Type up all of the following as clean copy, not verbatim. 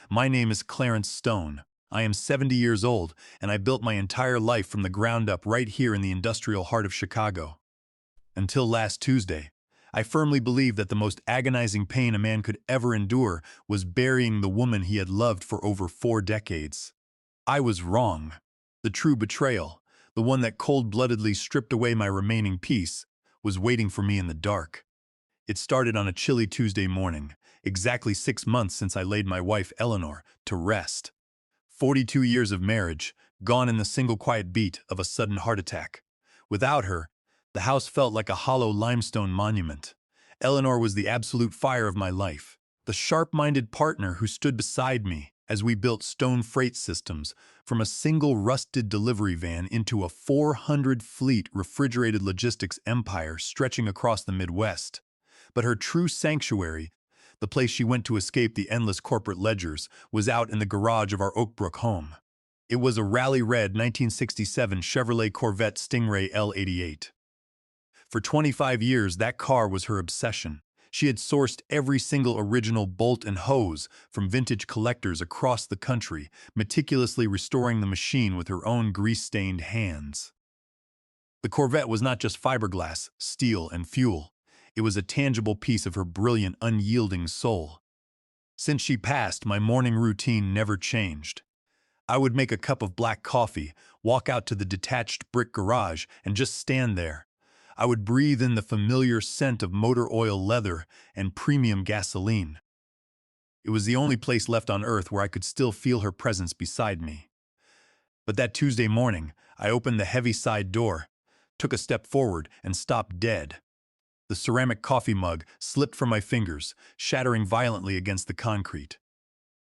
My name is Clarence Stone. I am 70 years old, and I built my entire life from the ground up right here in the industrial heart of Chicago. Until last Tuesday, I firmly believed that the most agonizing pain a man could ever endure was burying the woman he had loved for over 4 decades. I was wrong. The true betrayal, the one that cold-bloodedly stripped away my remaining peace, was waiting for me in the dark. It started on a chilly Tuesday morning, exactly 6 months since I laid my wife, Eleanor, to rest. 42 years of marriage, gone in the single quiet beat of a sudden heart attack. Without her, the house felt like a hollow limestone monument. Eleanor was the absolute fire of my life, the sharp-minded partner who stood beside me as we built stone freight systems from a single rusted delivery van into a 400-fleet refrigerated logistics empire stretching across the Midwest. But her true sanctuary, the place she went to escape the endless corporate ledgers, was out in the garage of our Oak Brook home. It was a rally red 1967 Chevrolet Corvette Stingray L88. For 25 years, that car was her obsession. She had sourced every single original bolt and hose from vintage collectors across the country, meticulously restoring the machine with her own grease-stained hands. The Corvette was not just fiberglass, steel, and fuel. It was a tangible piece of her brilliant, unyielding soul. Since she passed, my morning routine never changed. I would make a cup of black coffee, walk out to the detached brick garage, and just stand there. I would breathe in the familiar scent of motor oil leather and premium gasoline. It was the only place left on earth where I could still feel her presence beside me. But that Tuesday morning, I opened the heavy side door, took a step forward, and stopped dead. The ceramic coffee mug slipped from my fingers, shattering violently against the concrete.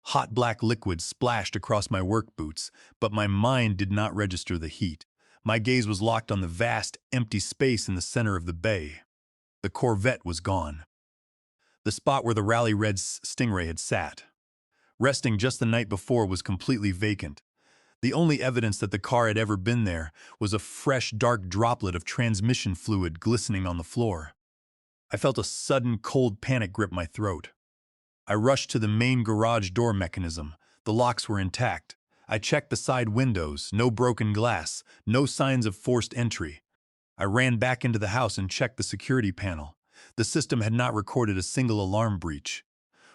Hot black liquid splashed across my work boots, but my mind did not register the heat. My gaze was locked on the vast, empty space in the center of the bay. The Corvette was gone. The spot where the Rally Red Stingray had sat, resting just the night before, was completely vacant. The only evidence that the car had ever been there was a fresh, dark droplet of transmission fluid glistening on the floor. I felt a sudden, cold panic grip my throat. I rushed to the main garage door mechanism. The locks were intact. I checked the side windows, no broken glass, no signs of forced entry. I ran back into the house and checked the security panel. The system had not recorded a single alarm breach.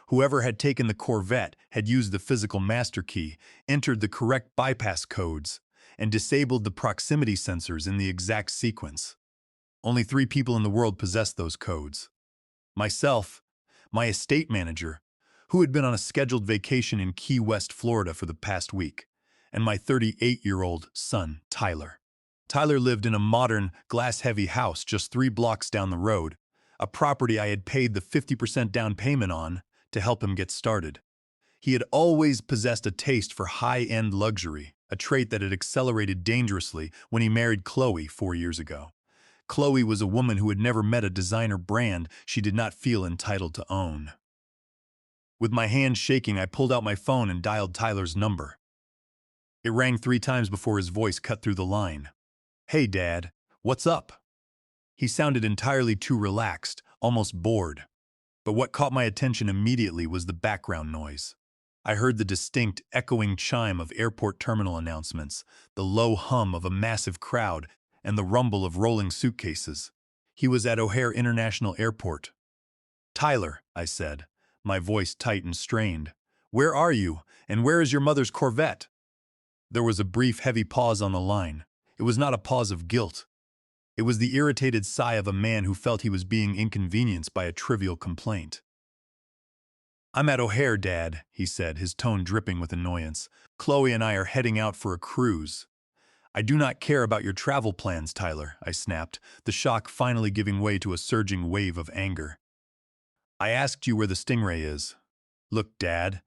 Whoever had taken the Corvette had used the physical master key, entered the correct bypass codes, and disabled the proximity sensors in the exact sequence. Only 3 people in the world possessed those codes. Myself, my estate manager, who had been on a scheduled vacation in Key West, Florida for the past week, and my 38-year-old son, Tyler. Tyler lived in a modern, glass-heavy house just 3 blocks down the road, a property I had paid the 50% down payment on to help him get started. He had always possessed a taste for high-end luxury, a trait that had accelerated dangerously when he married Chloe 4 years ago. Chloe was a woman who had never met a designer brand she did not feel entitled to own. With my hand shaking, I pulled out my phone and dialed Tyler's number. It rang 3 times before his voice cut through the line. "Hey, Dad, what's up?" He sounded entirely too relaxed, almost bored. But what caught my attention immediately was the background noise. I heard the distinct, echoing chime of airport terminal announcements, the low hum of a massive crowd, and the rumble of rolling suitcases. He was at O'Hare International Airport. "Tyler," I said, my voice tight and strained, "where are you, and where is your mother's Corvette?" There was a brief, heavy pause on the line. It was not a pause of guilt. It was the irritated sigh of a man who felt he was being inconvenienced by a trivial complaint. "I'm at O'Hare, Dad," he said, his tone dripping with annoyance. "Chloe and I are heading out for a cruise." "I do not care about your travel plans, Tyler," I snapped, the shock finally giving way to a surging wave of anger. "I asked you where the Stingray is." "Look, Dad,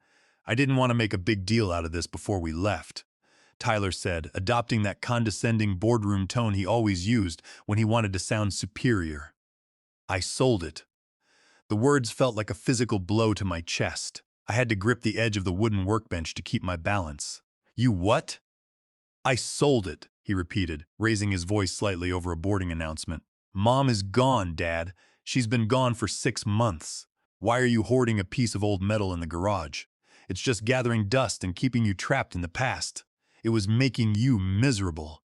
I didn't want to make a big deal out of this before we left," Tyler said, adopting that condescending boardroom tone he always used when he wanted to sound superior. "I sold it." The words felt like a physical blow to my chest. I had to grip the edge of the wooden workbench to keep my balance. "You what?" "I sold it," he repeated, raising his voice slightly over a boarding announcement. "Mom is gone, Dad. She's been gone for 6 months. Why are you hoarding a piece of old metal in the garage? It's just gathering dust and keeping you trapped in the past. It was making you miserable.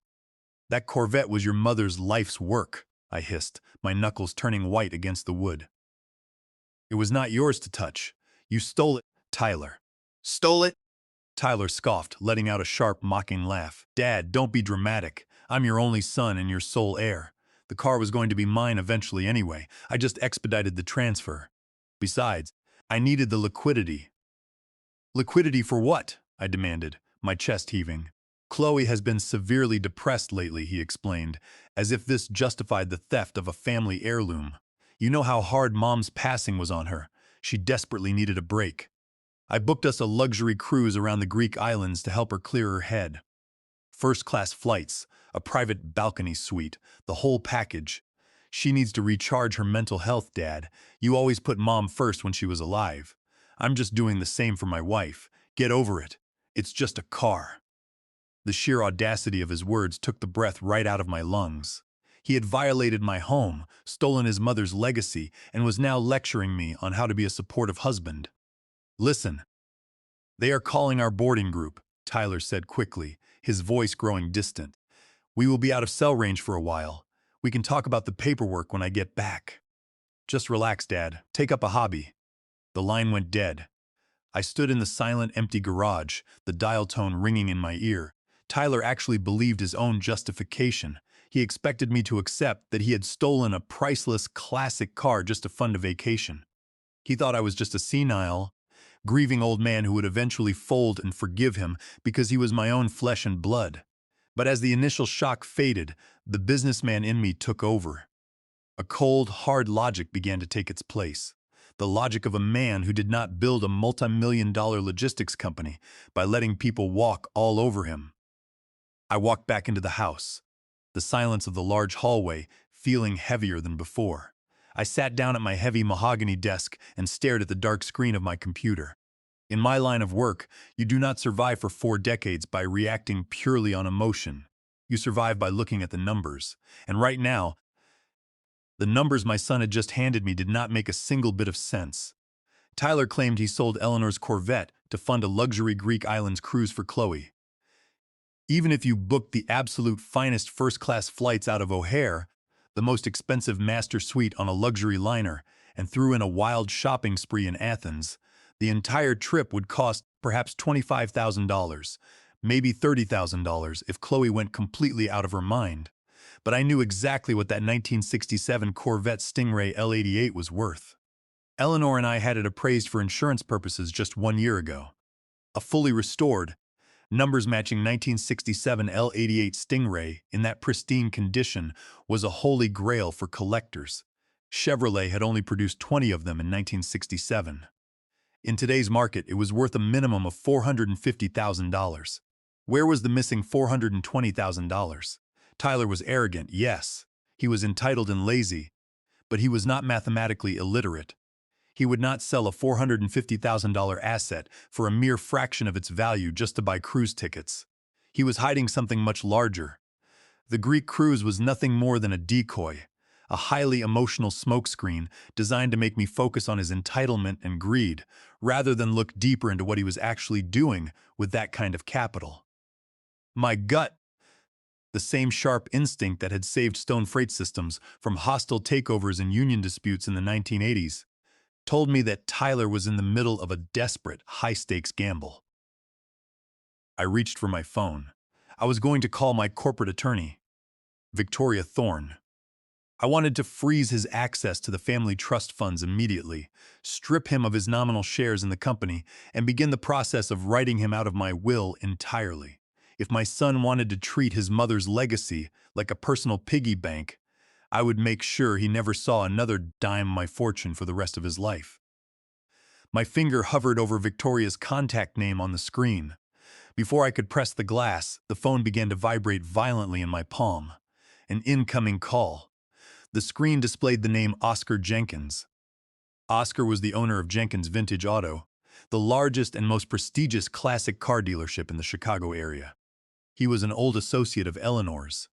That Corvette was your mother's life's work, I hissed, my knuckles turning white against the wood. It was not yours to touch. You stole it, Tyler. Stole it? Tyler scoffed, letting out a sharp, mocking laugh. Dad, don't be dramatic. I'm your only son and your sole heir. The car was going to be mine eventually anyway. I just expedited the transfer. Besides, I needed the liquidity. Liquidity for what? I demanded, my chest heaving. Chloe has been severely depressed lately, he explained, as if this justified the theft of a family heirloom. You know how hard Mom's passing was on her. She desperately needed a break. I booked us a luxury cruise around the Greek islands to help her clear her head. First-class flights, a private balcony suite, the whole package. She needs to recharge her mental health, Dad. You always put Mom first when she was alive. I'm just doing the same for my wife. Get over it. It's just a car. The sheer audacity of his words took the breath right out of my lungs. He had violated my home, stolen his mother's legacy, and was now lecturing me on how to be a supportive husband. Listen. They are calling our boarding group, Tyler said quickly, his voice growing distant. We will be out of cell range for a while. We can talk about the paperwork when I get back. Just relax, Dad. Take up a hobby. The line went dead. I stood in the silent, empty garage, the dial tone ringing in my ear. Tyler actually believed his own justification. He expected me to accept that he had stolen a priceless, classic car just to fund a vacation. He thought I was just a senile, grieving old man who would eventually fold and forgive him because he was my own flesh and blood. But as the initial shock faded, the businessman in me took over. A cold, hard logic began to take its place. The logic of a man who did not build a multi-million-dollar logistics company by letting people walk all over him. I walked back into the house, the silence of the large hallway feeling heavier than before. I sat down at my heavy mahogany desk and stared at the dark screen of my computer. In my line of work, you do not survive for 4 decades by reacting purely on emotion. You survive by looking at the numbers. And right now, the numbers my son had just handed me did not make a single bit of sense. Tyler claimed he sold Eleanor's Corvette to fund a luxury Greek islands cruise for Chloe. Even if you booked the absolute finest first-class flights out of O'Hare, the most expensive master suite on a luxury liner, and threw in a wild shopping spree in Athens, the entire trip would cost perhaps $25,000, maybe $30,000 if Chloe went completely out of her mind. But I knew exactly what that 1967 Corvette Stingray L88 was worth. Eleanor and I had it appraised for insurance purposes just 1 year ago. A fully restored, numbers matching 1967 L88 Stingray in that pristine condition was a holy grail for collectors. Chevrolet had only produced 20 of them in 1967. In today's market, it was worth a minimum of $450,000. Where was the missing $420,000? Tyler was arrogant, yes. He was entitled and lazy, but he was not mathematically illiterate. He would not sell a $450,000 asset for a mere fraction of its value just to buy cruise tickets. He was hiding something much larger. The Greek cruise was nothing more than a decoy, a highly emotional smokescreen designed to make me focus on his entitlement and greed, rather than look deeper into what he was actually doing with that kind of capital. My gut, the same sharp instinct that had saved Stone Freight Systems from hostile takeovers and union disputes in the 1980s, told me that Tyler was in the middle of a desperate, high-stakes gamble. I reached for my phone. I was going to call my corporate attorney, Victoria Thorne. I wanted to freeze his access to the family trust funds immediately, strip him of his nominal shares in the company, and begin the process of writing him out of my will entirely. If my son wanted to treat his mother's legacy like a personal piggy bank, I would make sure he never saw another dime of my fortune for the rest of his life. My finger hovered over Victoria's contact name on the screen. Before I could press the glass, the phone began to vibrate violently in my palm. An incoming call. The screen displayed the name Oscar Jenkins. Oscar was the owner of Jenkins Vintage Auto, the largest and most prestigious classic car dealership in the Chicago area. He was an old associate of Eleanor's.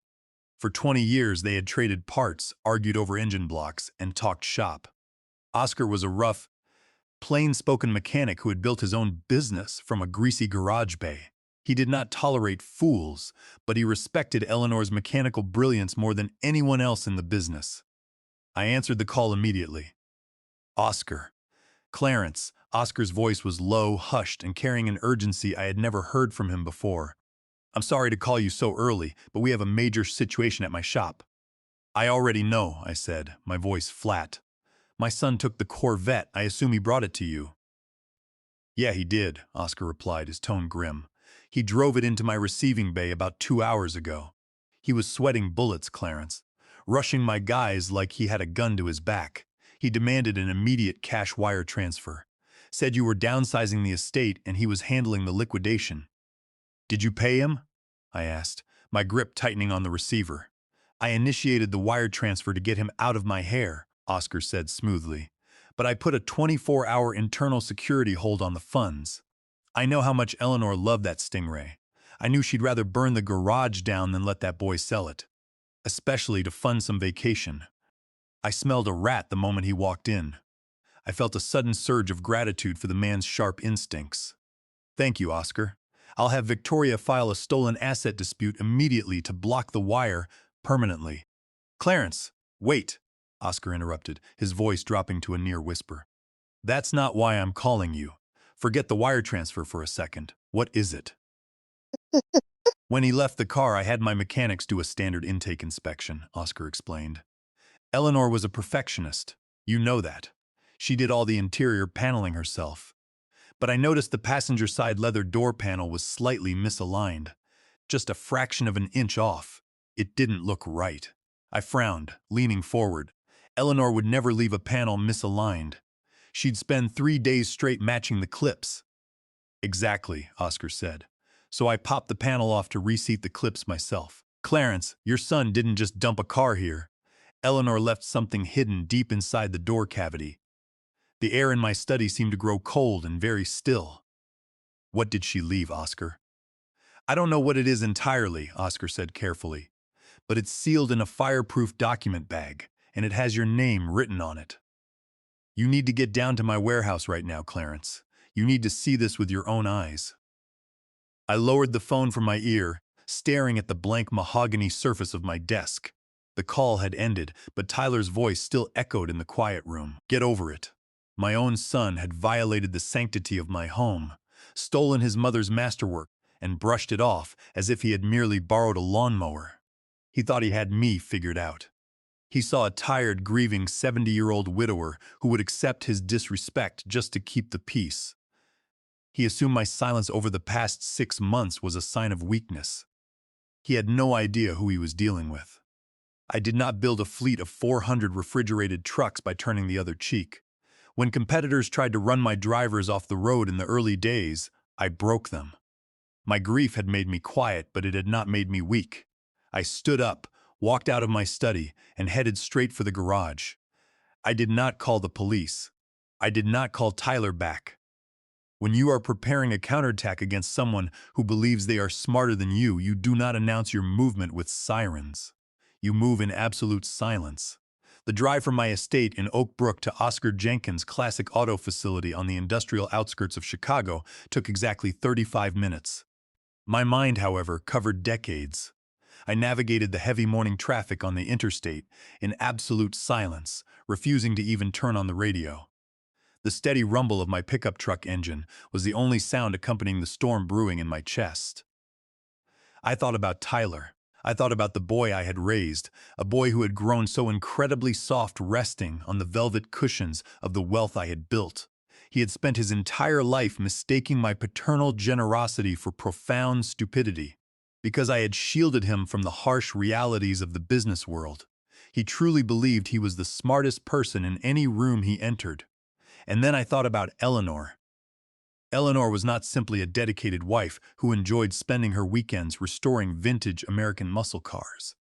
For 20 years, they had traded parts, argued over engine blocks, and talked shop. Oscar was a rough, plain-spoken mechanic who had built his own business from a greasy garage bay. He did not tolerate fools, but he respected Eleanor's mechanical brilliance more than anyone else in the business. I answered the call immediately. Oscar. Clarence. Oscar's voice was low, hushed, and carrying an urgency I had never heard from him before. I'm sorry to call you so early, but we have a major situation at my shop. I already know, I said, my voice flat. My son took the Corvette. I assume he brought it to you. Yeah, he did, Oscar replied, his tone grim. He drove it into my receiving bay about 2 hours ago. He was sweating bullets, Clarence, rushing my guys like he had a gun to his back. He demanded an immediate cash wire transfer. Said you were downsizing the estate and he was handling the liquidation. Did you pay him? I asked, my grip tightening on the receiver. I initiated the wire transfer to get him out of my hair, Oscar said smoothly. But I put a 24-hour internal security hold on the funds. I know how much Eleanor loved that Stingray. I knew she'd rather burn the garage down than let that boy sell it, especially to fund some vacation. I smelled a rat the moment he walked in. I felt a sudden surge of gratitude for the man's sharp instincts. Thank you, Oscar. I'll have Victoria file a stolen asset dispute immediately to block the wire permanently. Clarence, wait, Oscar interrupted, his voice dropping to a near whisper. That's not why I'm calling you. Forget the wire transfer for a second. What is it? When he left the car, I had my mechanics do a standard intake inspection, Oscar explained. Eleanor was a perfectionist. You know that. She did all the interior paneling herself. But I noticed the passenger side leather door panel was slightly misaligned, just a fraction of an inch off. It didn't look right. I frowned, leaning forward. Eleanor would never leave a panel misaligned. She'd spend 3 days straight matching the clips. Exactly, Oscar said. So I popped the panel off to reseat the clips myself. Clarence, your son didn't just dump a car here. Eleanor left something hidden deep inside the door cavity. The air in my study seemed to grow cold and very still. What did she leave, Oscar? I don't know what it is entirely, Oscar said carefully, but it's sealed in a fireproof document bag, and it has your name written on it. You need to get down to my warehouse right now, Clarence. You need to see this with your own eyes. I lowered the phone from my ear, staring at the blank mahogany surface of my desk. The call had ended, but Tyler's voice still echoed in the quiet room. Get over it. My own son had violated the sanctity of my home, stolen his mother's masterwork, and brushed it off as if he had merely borrowed a lawnmower. He thought he had me figured out. He saw a tired, grieving 70-year-old widower who would accept his disrespect just to keep the peace. He assumed my silence over the past 6 months was a sign of weakness. He had no idea who he was dealing with. I did not build a fleet of 400 refrigerated trucks by turning the other cheek. When competitors tried to run my drivers off the road in the early days, I broke them. My grief had made me quiet, but it had not made me weak. I stood up, walked out of my study, and headed straight for the garage. I did not call the police. I did not call Tyler back. When you are preparing a counterattack against someone who believes they are smarter than you do not announce your movement with sirens. You move in absolute silence. The drive from my estate in Oak Brook to Oscar Jenkins' classic auto facility on the industrial outskirts of Chicago took exactly 35 minutes. My mind, however, covered decades. I navigated the heavy morning traffic on the interstate in absolute silence, refusing to even turn on the radio. The steady rumble of my pickup truck engine was the only sound accompanying the storm brewing in my chest. I thought about Tyler. I thought about the boy I had raised, a boy who had grown so incredibly soft resting on the velvet cushions of the wealth I had built. He had spent his entire life mistaking my paternal generosity for profound stupidity. Because I had shielded him from the harsh realities of the business world, he truly believed he was the smartest person in any room he entered. And then I thought about Eleanor. Eleanor was not simply a dedicated wife who enjoyed spending her weekends restoring vintage American muscle cars.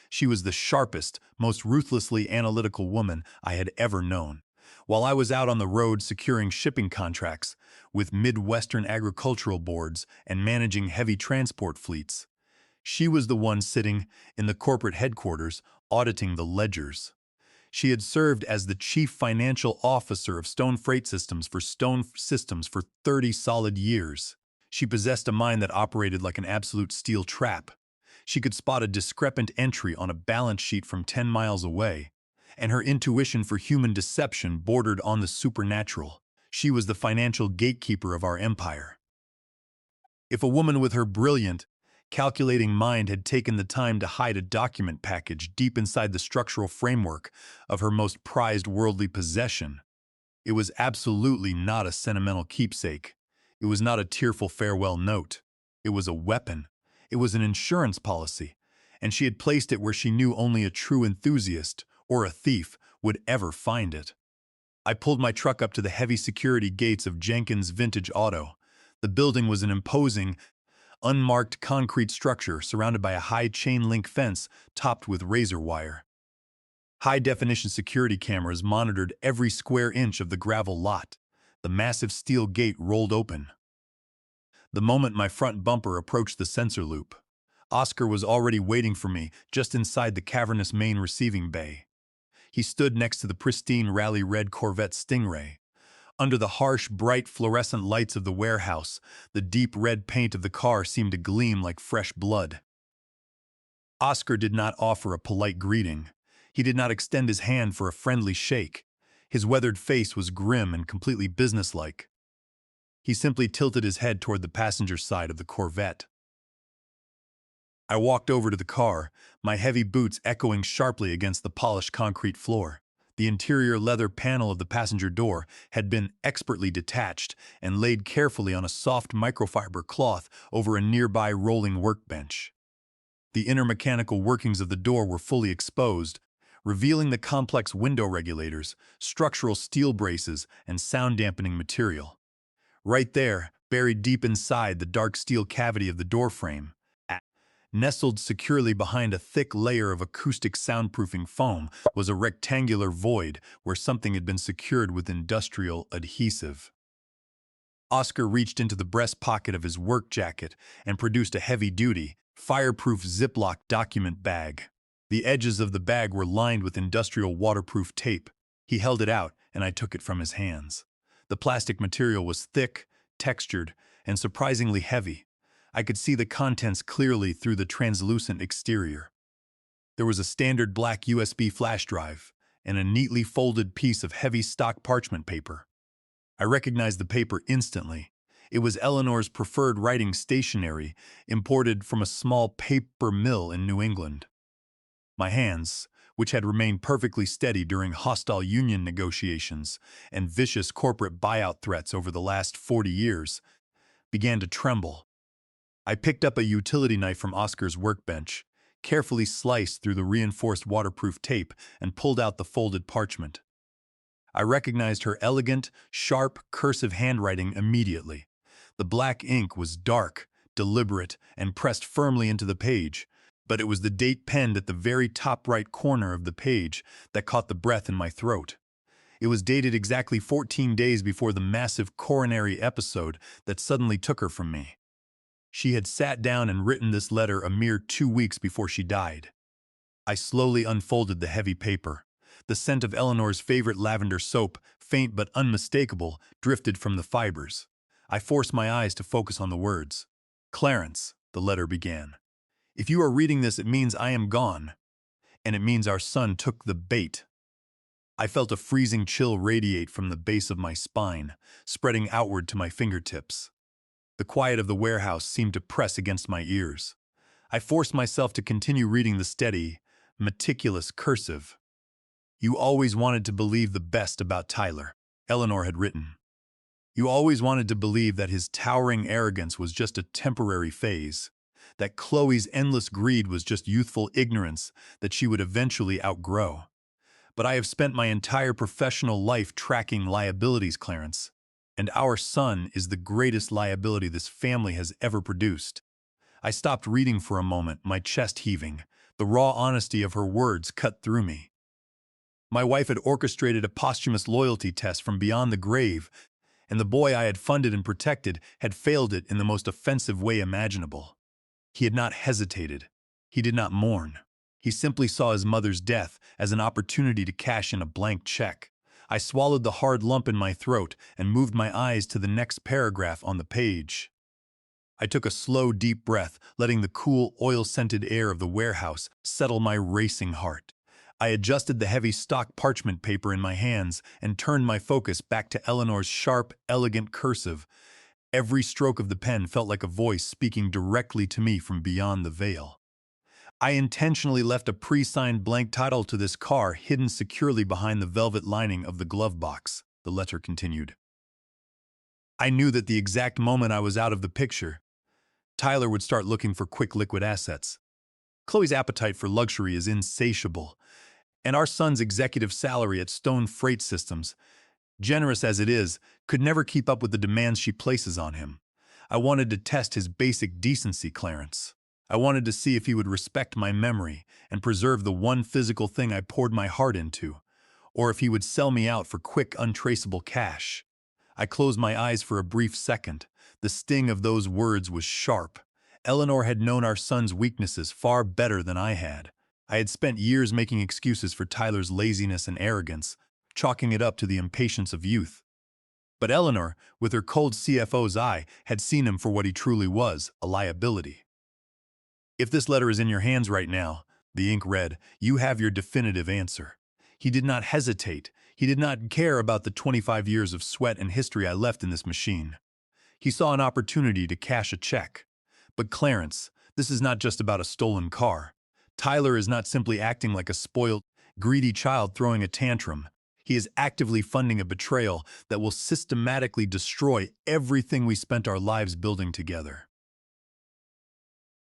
She was the sharpest, most ruthlessly analytical woman I had ever known. While I was out on the road securing shipping contracts with Midwestern agricultural boards and managing heavy transport fleets, she was the one sitting in the corporate headquarters auditing the ledgers. She had served as the chief financial officer of Stone Freight Systems for 30 solid years. She possessed a mind that operated like an absolute steel trap. She could spot a discrepant entry on a balance sheet from 10 miles away, and her intuition for human deception bordered on the supernatural. She was the financial gatekeeper of our empire. If a woman with her brilliant, calculating mind had taken the time to hide a document package deep inside the structural framework of her most prized worldly possession, it was absolutely not a sentimental keepsake. It was not a tearful farewell note. It was a weapon. It was an insurance policy, and she had placed it where she knew only a true enthusiast or a thief would ever find it. I pulled my truck up to the heavy security gates of Jenkins Vintage Auto. The building was an imposing, unmarked concrete structure surrounded by a high chain-link fence topped with razor wire. High-definition security cameras monitored every square inch of the gravel lot. The massive steel gate rolled open. The moment my front bumper approached the sensor loop, Oscar was already waiting for me just inside the cavernous main receiving bay. He stood next to the pristine rally red Corvette Stingray. Under the harsh, bright fluorescent lights of the warehouse, the deep red paint of the car seemed to gleam like fresh blood. Oscar did not offer a polite greeting. He did not extend his hand for a friendly shake. His weathered face was grim and completely businesslike. He simply tilted his head toward the passenger side of the Corvette. I walked over to the car, my heavy boots echoing sharply against the polished concrete floor. The interior leather panel of the passenger door had been expertly detached and laid carefully on a soft microfiber cloth over a nearby rolling workbench. The inner mechanical workings of the door were fully exposed, revealing the complex window regulators, structural steel braces, and sound-dampening material. Right there, buried deep inside the dark steel cavity of the doorframe, nestled securely behind a thick layer of acoustic soundproofing foam, was a rectangular void where something had been secured with industrial adhesive. Oscar reached into the breast pocket of his work jacket and produced a heavy-duty, fireproof Ziploc document bag. The edges of the bag were lined with industrial waterproof tape. He held it out, and I took it from his hands. The plastic material was thick, textured, and surprisingly heavy. I could see the contents clearly through the translucent exterior. There was a standard black USB flash drive and a neatly folded piece of heavy stock parchment paper. I recognized the paper instantly. It was Eleanor's preferred writing stationery, imported from a small paper mill in New England. My hands, which had remained perfectly steady during hostile union negotiations and vicious corporate buyout threats over the last 40 years, began to tremble. I picked up a utility knife from Oscar's workbench, carefully sliced through the reinforced waterproof tape, and pulled out the folded parchment. I recognized her elegant, sharp, cursive handwriting immediately. The black ink was dark, deliberate, and pressed firmly into the page, but it was the date penned at the very top right corner of the page that caught the breath in my throat. It was dated exactly 14 days before the massive coronary episode that suddenly took her from me. She had sat down and written this letter a mere 2 weeks before she died. I slowly unfolded the heavy paper. The scent of Eleanor's favorite lavender soap, faint but unmistakable, drifted from the fibers. I forced my eyes to focus on the words. "Clarence," the letter began. "If you are reading this, it means I am gone, and it means our son took the bait." I felt a freezing chill radiate from the base of my spine, spreading outward to my fingertips. The quiet of the warehouse seemed to press against my ears. I forced myself to continue reading the steady, meticulous cursive. "You always wanted to believe the best about Tyler," Eleanor had written. "You always wanted to believe that his towering arrogance was just a temporary phase, that Chloe's endless greed was just youthful ignorance that she would eventually outgrow. But I have spent my entire professional life tracking liabilities, Clarence. And our son is the greatest liability this family has ever produced." I stopped reading for a moment, my chest heaving. The raw honesty of her words cut through me. My wife had orchestrated a posthumous loyalty test from beyond the grave, and the boy I had funded and protected had failed it in the most offensive way imaginable. He had not hesitated. He did not mourn. He simply saw his mother's death as an opportunity to cash in a blank check. I swallowed the hard lump in my throat and moved my eyes to the next paragraph on the page. I took a slow, deep breath, letting the cool, oil-scented air of the warehouse settle my racing heart. I adjusted the heavy stock parchment paper in my hands and turned my focus back to Eleanor's sharp, elegant cursive. Every stroke of the pen felt like a voice speaking directly to me from beyond the veil. I intentionally left a pre-signed blank title to this car hidden securely behind the velvet lining of the glove box, the letter continued. I knew that the exact moment I was out of the picture, Tyler would start looking for quick liquid assets. Chloe's appetite for luxury is insatiable, and our son's executive salary at Stone Freight Systems, generous as it is, could never keep up with the demands she places on him. I wanted to test his basic decency, Clarence. I wanted to see if he would respect my memory and preserve the one physical thing I poured my heart into, or if he would sell me out for quick, untraceable cash. I closed my eyes for a brief second. The sting of those words was sharp. Eleanor had known our son's weaknesses far better than I had. I had spent years making excuses for Tyler's laziness and arrogance, chalking it up to the impatience of youth. But Eleanor, with her cold CFO's eye, had seen him for what he truly was, a liability. If this letter is in your hands right now, the ink read, you have your definitive answer. He did not hesitate. He did not care about the 25 years of sweat and history I left in this machine. He saw an opportunity to cash a check. But Clarence, this is not just about a stolen car. Tyler is not simply acting like a spoiled, greedy child throwing a tantrum. He is actively funding a betrayal that will systematically destroy everything we spent our lives building together.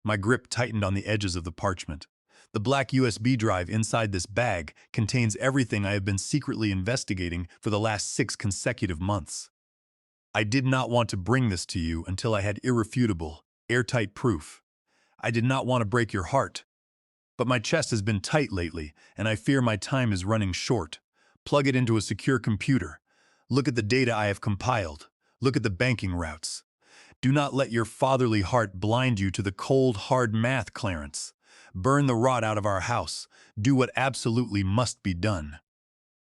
My grip tightened on the edges of the parchment. The black USB drive inside this bag contains everything I have been secretly investigating for the last 6 consecutive months. I did not want to bring this to you until I had irrefutable, airtight proof. I did not want to break your heart. But my chest has been tight lately, and I fear my time is running short. Plug it into a secure computer. Look at the data I have compiled. Look at the banking routes. Do not let your fatherly heart blind you to the cold, hard math, Clarence. Burn the rot out of our house. Do what absolutely must be done.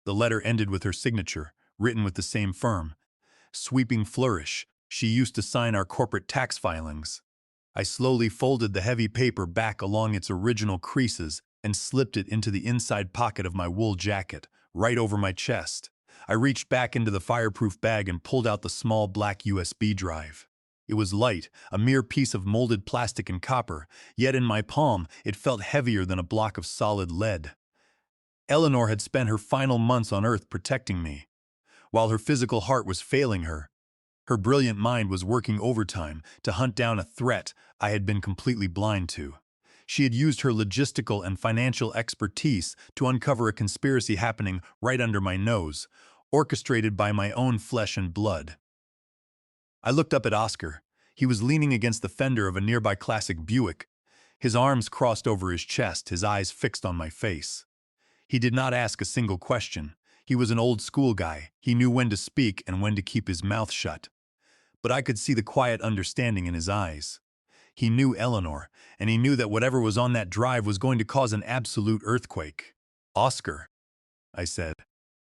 The letter ended with her signature, written with the same firm, sweeping flourish she used to sign our corporate tax filings. I slowly folded the heavy paper back along its original creases and slipped it into the inside pocket of my wool jacket, right over my chest. I reached back into the fireproof bag and pulled out the small black USB drive. It was light, a mere piece of molded plastic and copper, yet in my palm it felt heavier than a block of solid lead. Eleanor had spent her final months on Earth protecting me. While her physical heart was failing her, her brilliant mind was working overtime to hunt down a threat I had been completely blind to. She had used her logistical and financial expertise to uncover a conspiracy happening right under my nose, orchestrated by my own flesh and blood. I looked up at Oscar. He was leaning against the fender of a nearby classic Buick, his arms crossed over his chest, his eyes fixed on my face. He did not ask a single question. He was an old-school guy. He knew when to speak and when to keep his mouth shut. But I could see the quiet understanding in his eyes. He knew Eleanor, and he knew that whatever was on that drive was going to cause an absolute earthquake. Oscar, I said,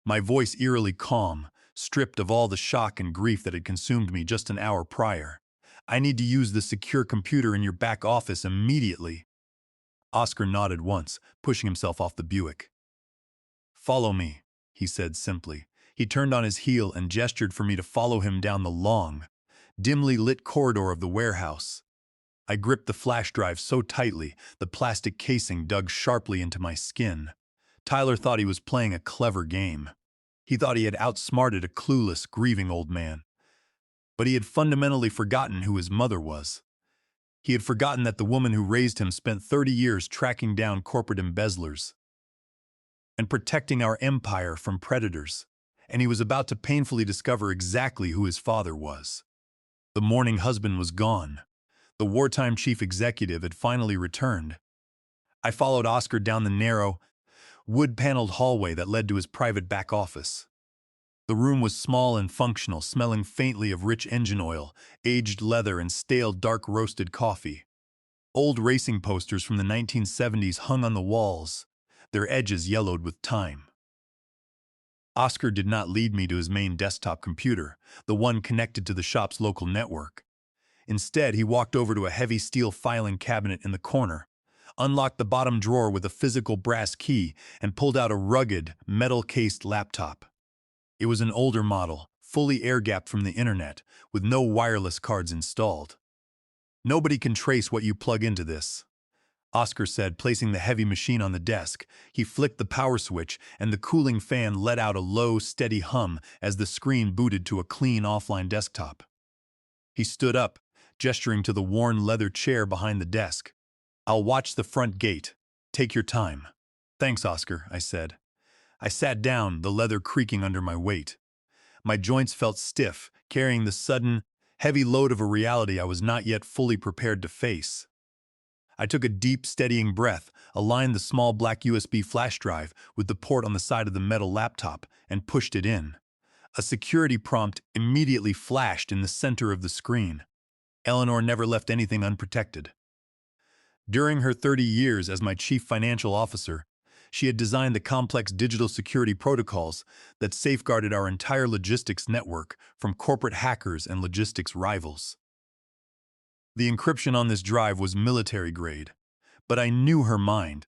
my voice eerily calm, stripped of all the shock and grief that had consumed me just an hour prior. I need to use the secure computer in your back office immediately. Oscar nodded once, pushing himself off the Buick. Follow me, he said simply. He turned on his heel and gestured for me to follow him down the long, dimly lit corridor of the warehouse. I gripped the flash drive so tightly, the plastic casing dug sharply into my skin. Tyler thought he was playing a clever game. He thought he had outsmarted a clueless, grieving old man. But he had fundamentally forgotten who his mother was. He had forgotten that the woman who raised him spent 30 years tracking down corporate embezzlers and protecting our empire from predators. And he was about to painfully discover exactly who his father was. The mourning husband was gone. The wartime chief executive had finally returned. I followed Oscar down the narrow, wood-paneled hallway that led to his private back office. The room was small and functional, smelling faintly of rich engine oil, aged leather, and stale dark roasted coffee. Old racing posters from the 1970s hung on the walls, their edges yellowed with time. Oscar did not lead me to his main desktop computer, the one connected to the shop's local network. Instead, he walked over to a heavy steel filing cabinet in the corner, unlocked the bottom drawer with a physical brass key, and pulled out a rugged, metal-cased laptop. It was an older model, fully air-gapped from the internet, with no wireless cards installed. "Nobody can trace what you plug into this," Oscar said, placing the heavy machine on the desk. He flicked the power switch, and the cooling fan let out a low, steady hum as the screen booted to a clean offline desktop. He stood up, gesturing to the worn leather chair behind the desk. "I'll watch the front gate. Take your time." "Thanks, Oscar," I said. I sat down, the leather creaking under my weight. My joints felt stiff, carrying the sudden, heavy load of a reality I was not yet fully prepared to face. I took a deep, steadying breath, aligned the small black USB flash drive with the port on the side of the metal laptop, and pushed it in. A security prompt immediately flashed in the center of the screen. Eleanor never left anything unprotected. During her 30 years as my chief financial officer, she had designed the complex digital security protocols that safeguarded our entire logistics network from corporate hackers and logistics rivals. The encryption on this drive was military grade, but I knew her mind.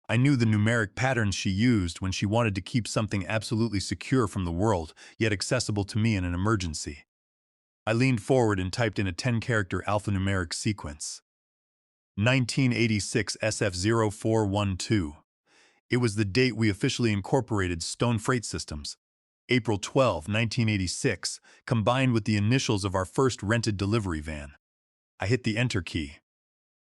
I knew the numeric patterns she used when she wanted to keep something absolutely secure from the world, yet accessible to me in an emergency. I leaned forward and typed in a 10-character alphanumeric sequence. 1986 SF0412. It was the date we officially incorporated Stone Freight Systems. April 12, 1986, combined with the initials of our first rented delivery van. I hit the Enter key.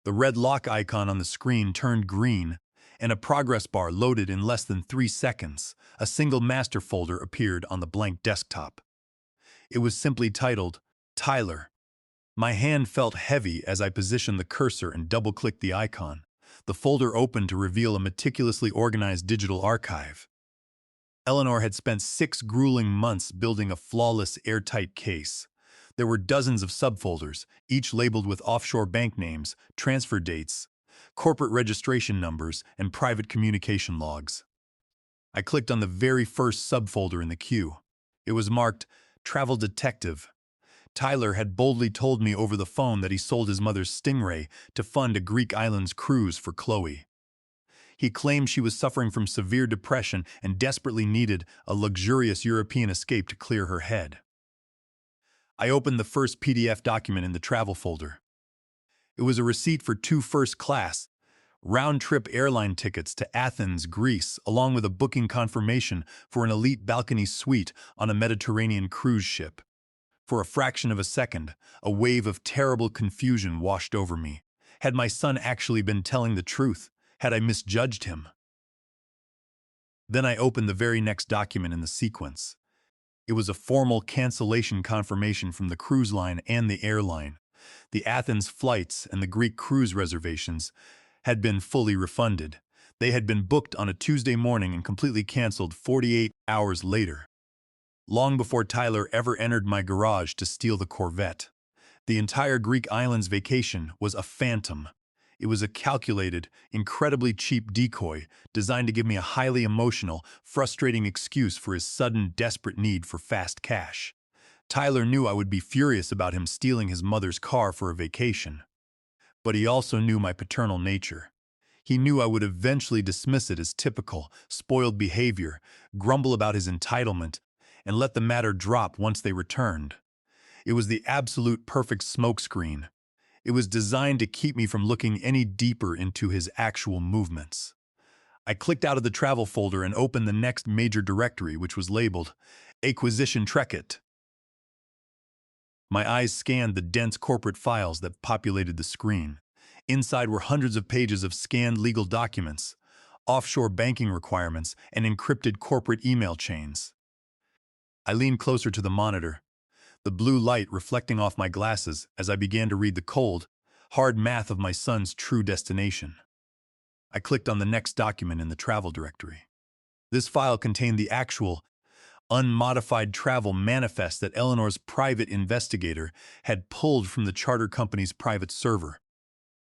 The red lock icon on the screen turned green, and a progress bar loaded in less than 3 seconds. A single master folder appeared on the blank desktop. It was simply titled, Tyler. My hand felt heavy as I positioned the cursor and double-clicked the icon. The folder opened to reveal a meticulously organized digital archive. Eleanor had spent 6 grueling months building a flawless, airtight case. There were dozens of subfolders, each labeled with offshore bank names, transfer dates, corporate registration numbers, and private communication logs. I clicked on the very first subfolder in the queue. It was marked Travel Detective. Tyler had boldly told me over the phone that he sold his mother's Stingray to fund a Greek islands cruise for Chloe. He claimed she was suffering from severe depression and desperately needed a luxurious European escape to clear her head. I opened the first PDF document in the travel folder. It was a receipt for 2 first-class, round-trip airline tickets to Athens, Greece, along with a booking confirmation for an elite balcony suite on a Mediterranean cruise ship. For a fraction of a second, a wave of terrible confusion washed over me. Had my son actually been telling the truth? Had I misjudged him? Then I opened the very next document in the sequence. It was a formal cancellation confirmation from the cruise line and the airline. The Athens flights and the Greek cruise reservations had been fully refunded. They had been booked on a Tuesday morning and completely canceled 48 hours later, long before Tyler ever entered my garage to steal the Corvette. The entire Greek islands vacation was a phantom. It was a calculated, incredibly cheap decoy designed to give me a highly emotional, frustrating excuse for his sudden, desperate need for fast cash. Tyler knew I would be furious about him stealing his mother's car for a vacation. But he also knew my paternal nature. He knew I would eventually dismiss it as typical, spoiled behavior, grumble about his entitlement, and let the matter drop once they returned. It was the absolute perfect smokescreen. It was designed to keep me from looking any deeper into his actual movements. I clicked out of the travel folder and opened the next major directory, which was labeled Acquisition Trekit. My eyes scanned the dense corporate files that populated the screen. Inside were hundreds of pages of scanned legal documents, offshore banking requirements, and encrypted corporate email chains. I leaned closer to the monitor, the blue light reflecting off my glasses as I began to read the cold, hard math of my son's true destination. I clicked on the next document in the travel directory. This file contained the actual, unmodified travel manifest that Eleanor's private investigator had pulled from the charter company's private server.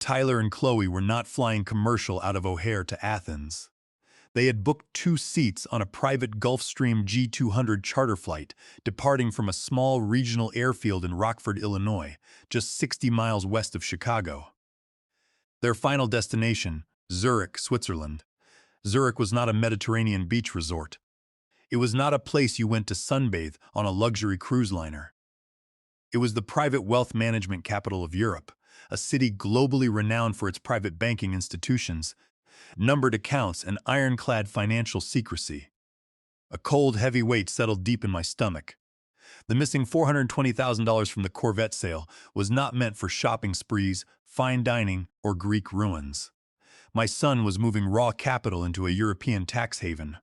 Tyler and Chloe were not flying commercial out of O'Hare to Athens. They had booked 2 seats on a private Gulfstream G200 charter flight, departing from a small regional airfield in Rockford, Illinois, just 60 miles west of Chicago. Their final destination, Zurich, Switzerland. Zurich was not a Mediterranean beach resort. It was not a place you went to sunbathe on a luxury cruise liner. It was the private wealth management capital of Europe, a city globally renowned for its private banking institutions, numbered accounts, and ironclad financial secrecy. A cold, heavy weight settled deep in my stomach. The missing $420,000 from the Corvette sale was not meant for shopping sprees, fine dining, or Greek ruins. My son was moving raw capital into a European tax haven.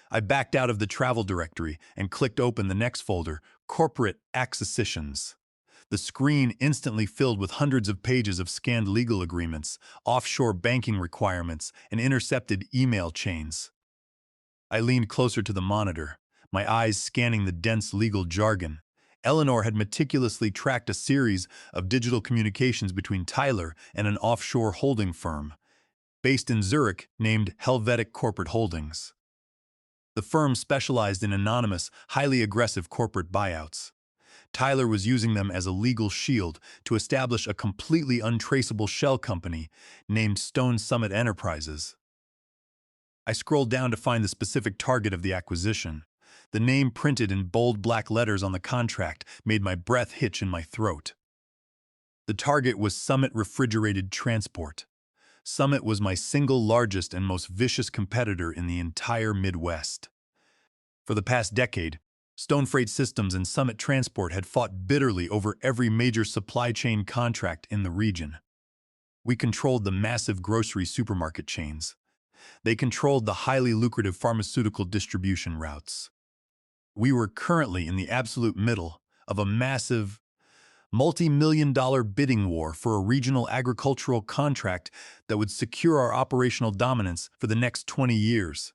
I backed out of the travel directory and clicked open the next folder, Corporate Acquisitions. The screen instantly filled with hundreds of pages of scanned legal agreements, offshore banking requirements, and intercepted email chains. I leaned closer to the monitor, my eyes scanning the dense legal jargon. Eleanor had meticulously tracked a series of digital communications between Tyler and an offshore holding firm, based in Zurich, named Helvetic Corporate Holdings. The firm specialized in anonymous, highly aggressive corporate buyouts. Tyler was using them as a legal shield to establish a completely untraceable shell company named Stone Summit Enterprises. I scrolled down to find the specific target of the acquisition. The name printed in bold black letters on the contract made my breath hitch in my throat. The target was Summit Refrigerated Transport. Summit was my single largest and most vicious competitor in the entire Midwest. For the past decade, Stone Freight Systems and Summit Transport had fought bitterly over every major supply chain contract in the region. We controlled the massive grocery supermarket chains. They controlled the highly lucrative pharmaceutical distribution routes. We were currently in the absolute middle of a massive, multi-million-dollar bidding war for a regional agricultural contract that would secure our operational dominance for the next 20 years.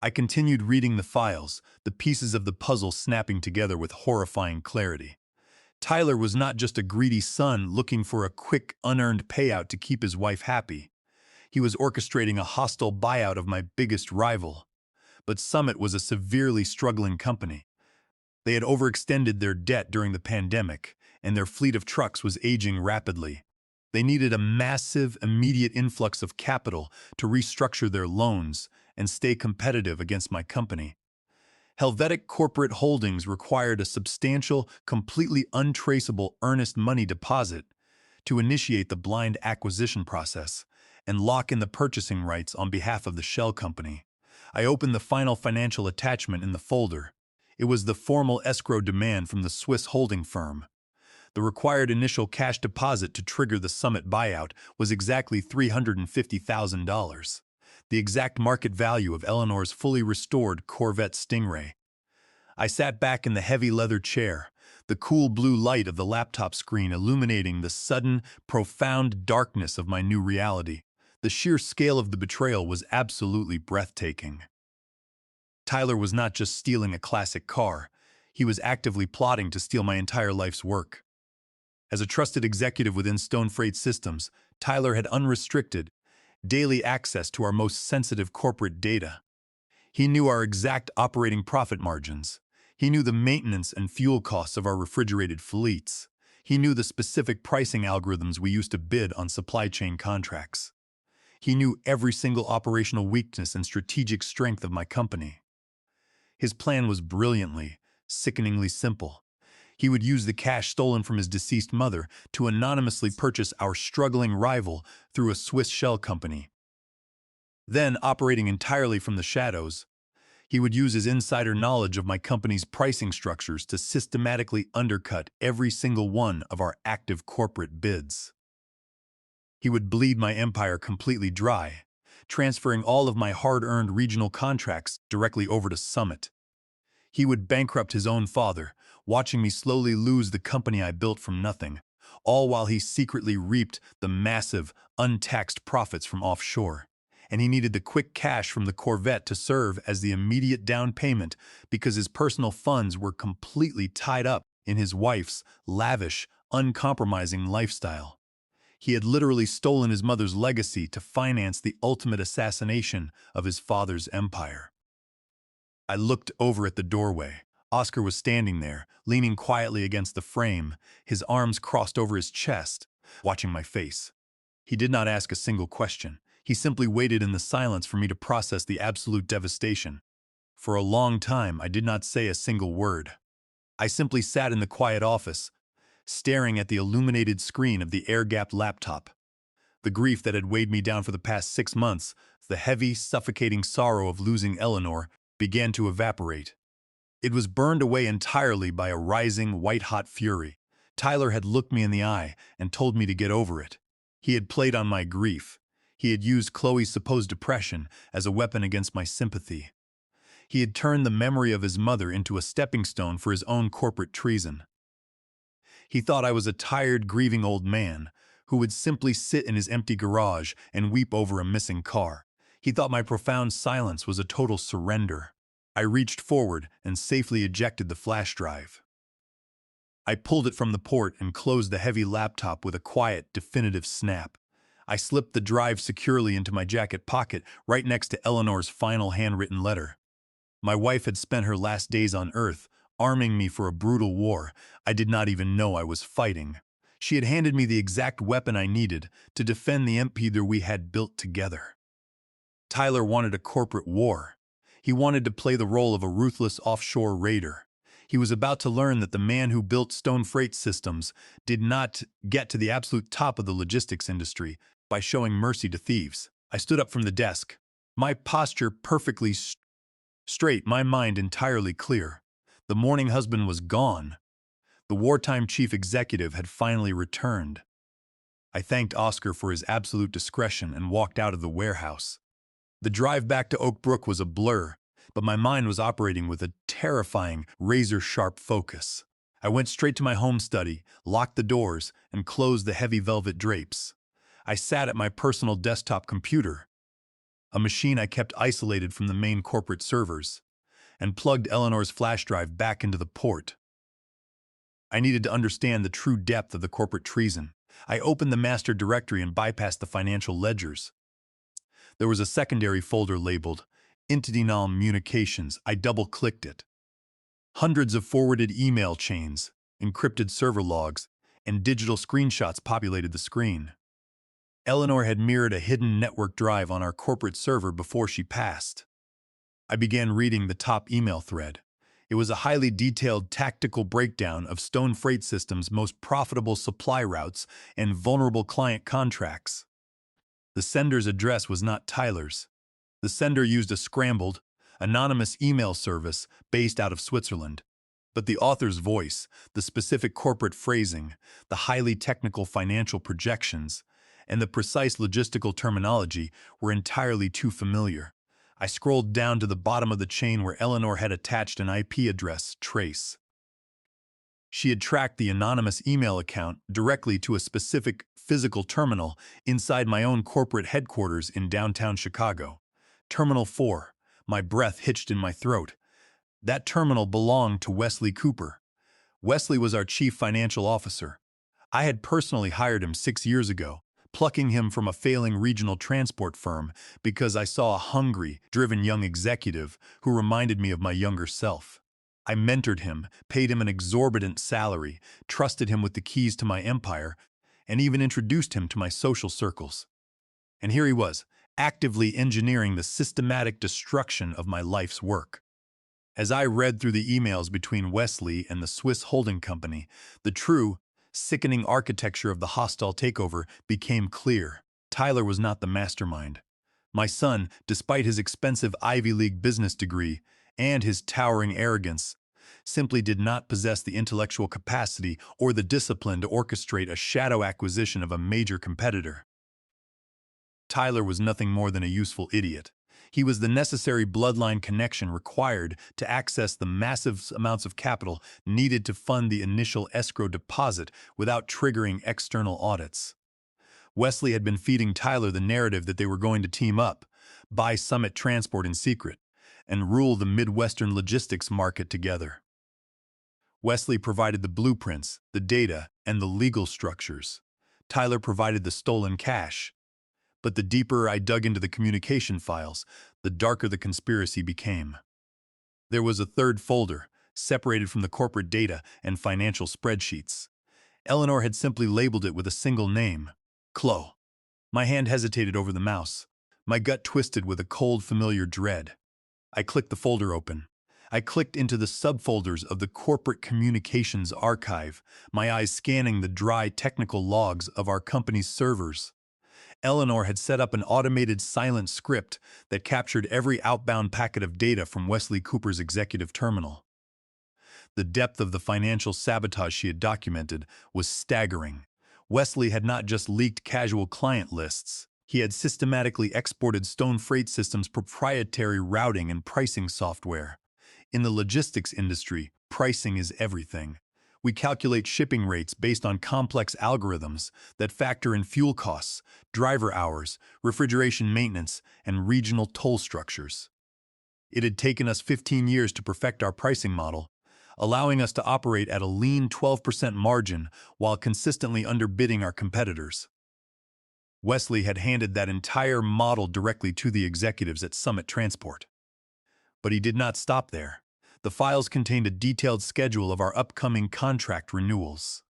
I continued reading the files, the pieces of the puzzle snapping together with horrifying clarity. Tyler was not just a greedy son looking for a quick, unearned payout to keep his wife happy. He was orchestrating a hostile buyout of my biggest rival. But Summit was a severely struggling company. They had overextended their debt during the pandemic, and their fleet of trucks was aging rapidly. They needed a massive, immediate influx of capital to restructure their loans and stay competitive against my company. Helvetic Corporate Holdings required a substantial, completely untraceable earnest money deposit to initiate the blind acquisition process and lock in the purchasing rights on behalf of the shell company. I opened the final financial attachment in the folder. It was the formal escrow demand from the Swiss holding firm. The required initial cash deposit to trigger the Summit buyout was exactly $350,000, the exact market value of Eleanor's fully restored Corvette Stingray. I sat back in the heavy leather chair, the cool blue light of the laptop screen illuminating the sudden, profound darkness of my new reality. The sheer scale of the betrayal was absolutely breathtaking. Tyler was not just stealing a classic car, he was actively plotting to steal my entire life's work. As a trusted executive within Stone Freight Systems, Tyler had unrestricted, daily access to our most sensitive corporate data. He knew our exact operating profit margins. He knew the maintenance and fuel costs of our refrigerated fleets. He knew the specific pricing algorithms we used to bid on supply chain contracts. He knew every single operational weakness and strategic strength of my company. His plan was brilliantly, sickeningly simple. He would use the cash stolen from his deceased mother to anonymously purchase our struggling rival through a Swiss shell company. Then, operating entirely from the shadows, he would use his insider knowledge of my company's pricing structures to systematically undercut every single one of our active corporate bids. He would bleed my empire completely dry, transferring all of my hard-earned regional contracts directly over to Summit. He would bankrupt his own father, watching me slowly lose the company I built from nothing, all while he secretly reaped the massive, untaxed profits from offshore. And he needed the quick cash from the Corvette to serve as the immediate down payment because his personal funds were completely tied up in his wife's lavish, uncompromising lifestyle. He had literally stolen his mother's legacy to finance the ultimate assassination of his father's empire. I looked over at the doorway. Oscar was standing there, leaning quietly against the frame, his arms crossed over his chest, watching my face. He did not ask a single question. He simply waited in the silence for me to process the absolute devastation. For a long time, I did not say a single word. I simply sat in the quiet office, staring at the illuminated screen of the air-gapped laptop. The grief that had weighed me down for the past 6 months, the heavy, suffocating sorrow of losing Eleanor, began to evaporate. It was burned away entirely by a rising, white-hot fury. Tyler had looked me in the eye and told me to get over it. He had played on my grief. He had used Chloe's supposed depression as a weapon against my sympathy. He had turned the memory of his mother into a stepping stone for his own corporate treason. He thought I was a tired, grieving old man who would simply sit in his empty garage and weep over a missing car. He thought my profound silence was a total surrender. I reached forward and safely ejected the flash drive. I pulled it from the port and closed the heavy laptop with a quiet, definitive snap. I slipped the drive securely into my jacket pocket right next to Eleanor's final handwritten letter. My wife had spent her last days on Earth, arming me for a brutal war I did not even know I was fighting. She had handed me the exact weapon I needed to defend the empire we had built together. Tyler wanted a corporate war. He wanted to play the role of a ruthless offshore raider. He was about to learn that the man who built stone freight systems did not get to the absolute top of the logistics industry by showing mercy to thieves. I stood up from the desk, my posture perfectly straight, my mind entirely clear. The mourning husband was gone. The wartime chief executive had finally returned. I thanked Oscar for his absolute discretion and walked out of the warehouse. The drive back to Oak Brook was a blur, but my mind was operating with a terrifying, razor-sharp focus. I went straight to my home study, locked the doors, and closed the heavy velvet drapes. I sat at my personal desktop computer, a machine I kept isolated from the main corporate servers, and plugged Eleanor's flash drive back into the port. I needed to understand the true depth of the corporate treason. I opened the master directory and bypassed the financial ledgers. There was a secondary folder labeled Internal Communications. I double-clicked it. Hundreds of forwarded email chains, encrypted server logs, and digital screenshots populated the screen. Eleanor had mirrored a hidden network drive on our corporate server before she passed. I began reading the top email thread. It was a highly detailed tactical breakdown of Stone Freight Systems' most profitable supply routes and vulnerable client contracts. The sender's address was not Tyler's. The sender used a scrambled, anonymous email service based out of Switzerland. But the author's voice, the specific corporate phrasing, the highly technical financial projections, and the precise logistical terminology were entirely too familiar. I scrolled down to the bottom of the chain where Eleanor had attached an IP address trace. She had tracked the anonymous email account directly to a specific physical terminal inside my own corporate headquarters in downtown Chicago. Terminal 4. My breath hitched in my throat. That terminal belonged to Wesley Cooper. Wesley was our chief financial officer. I had personally hired him 6 years ago, plucking him from a failing regional transport firm because I saw a hungry, driven young executive who reminded me of my younger self. I mentored him, paid him an exorbitant salary, trusted him with the keys to my empire, and even introduced him to my social circles. And here he was, actively engineering the systematic destruction of my life's work. As I read through the emails between Wesley and the Swiss holding company, the true, sickening architecture of the hostile takeover became clear. Tyler was not the mastermind. My son, despite his expensive Ivy League business degree and his towering arrogance, simply did not possess the intellectual capacity or the discipline to orchestrate a shadow acquisition of a major competitor. Tyler was nothing more than a useful idiot. He was the necessary bloodline connection required to access the massive amounts of capital needed to fund the initial escrow deposit without triggering external audits. Wesley had been feeding Tyler the narrative that they were going to team up, buy Summit Transport in secret, and rule the Midwestern logistics market together. Wesley provided the blueprints, the data, and the legal structures. Tyler provided the stolen cash. But the deeper I dug into the communication files, the darker the conspiracy became. There was a third folder, separated from the corporate data and financial spreadsheets. Eleanor had simply labeled it with a single name, Chloe. My hand hesitated over the mouse. My gut twisted with a cold, familiar dread. I clicked the folder open. I clicked into the subfolders of the corporate communications archive, my eyes scanning the dry technical logs of our company's servers. Eleanor had set up an automated silent script that captured every outbound packet of data from Wesley Cooper's executive terminal. The depth of the financial sabotage she had documented was staggering. Wesley had not just leaked casual client lists. He had systematically exported Stone Freight Systems' proprietary routing and pricing software. In the logistics industry, pricing is everything. We calculate shipping rates based on complex algorithms that factor in fuel costs, driver hours, refrigeration maintenance, and regional toll structures. It had taken us 15 years to perfect our pricing model, allowing us to operate at a lean 12% margin while consistently underbidding our competitors. Wesley had handed that entire model directly to the executives at Summit Transport. But he did not stop there. The files contained a detailed schedule of our upcoming contract renewals.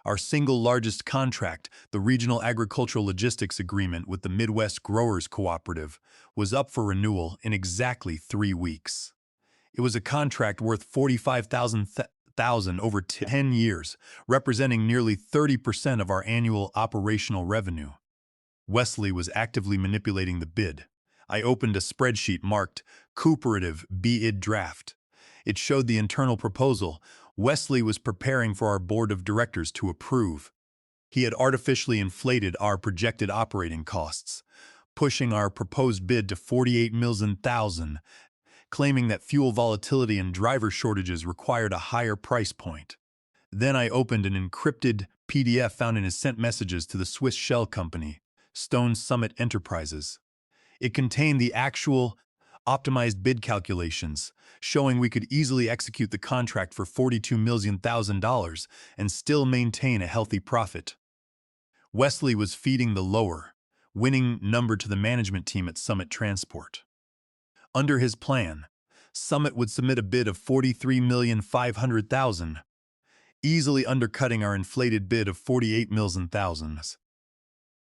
Our single largest contract, the Regional Agricultural Logistics Agreement with the Midwest Growers Cooperative, was up for renewal in exactly 3 weeks. It was a contract worth $45,000 over 10 years, representing nearly 30% of our annual operational revenue. Wesley was actively manipulating the bid. I opened a spreadsheet marked Cooperative Bid Draft. It showed the internal proposal Wesley was preparing for our board of directors to approve. He had artificially inflated our projected operating costs, pushing our proposed bid to $48 million, claiming that fuel volatility and driver shortages required a higher price point. Then I opened an encrypted PDF found in his sent messages to the Swiss shell company, Stone Summit Enterprises. It contained the actual optimized bid calculations, showing we could easily execute the contract for $42 million and still maintain a healthy profit. Wesley was feeding the lower, winning number to the management team at Summit Transport. Under his plan, Summit would submit a bid of $43,500,000, easily undercutting our inflated bid of $48 million.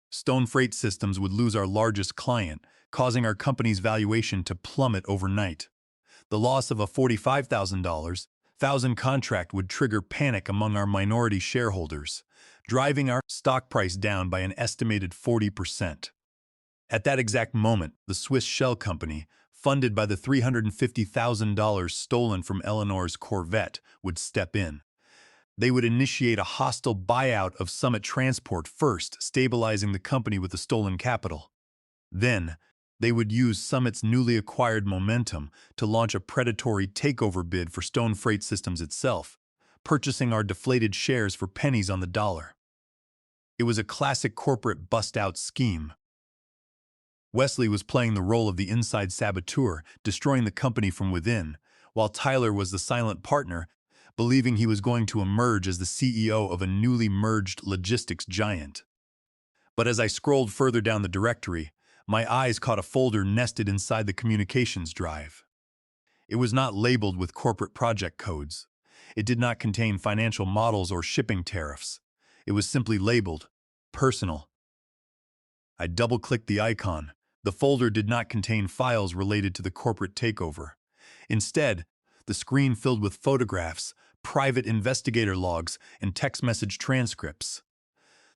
Stone Freight Systems would lose our largest client, causing our company's valuation to plummet overnight. The loss of a $45,000 contract would trigger panic among our minority shareholders, driving our stock price down by an estimated 40%. At that exact moment, the Swiss shell company, funded by the $350,000 stolen from Eleanor's Corvette, would step in. They would initiate a hostile buyout of Summit Transport first, stabilizing the company with the stolen capital. Then, they would use Summit's newly acquired momentum to launch a predatory takeover bid for Stone Freight Systems itself, purchasing our deflated shares for pennies on the dollar. It was a classic corporate bust-out scheme. Wesley was playing the role of the inside saboteur, destroying the company from within, while Tyler was the silent partner, believing he was going to emerge as the CEO of a newly merged logistics giant. But as I scrolled further down the directory, my eyes caught a folder nested inside the communications drive. It was not labeled with corporate project codes. It did not contain financial models or shipping tariffs. It was simply labeled personal. I double-clicked the icon. The folder did not contain files related to the corporate takeover. Instead, the screen filled with photographs, private investigator logs, and text message transcripts.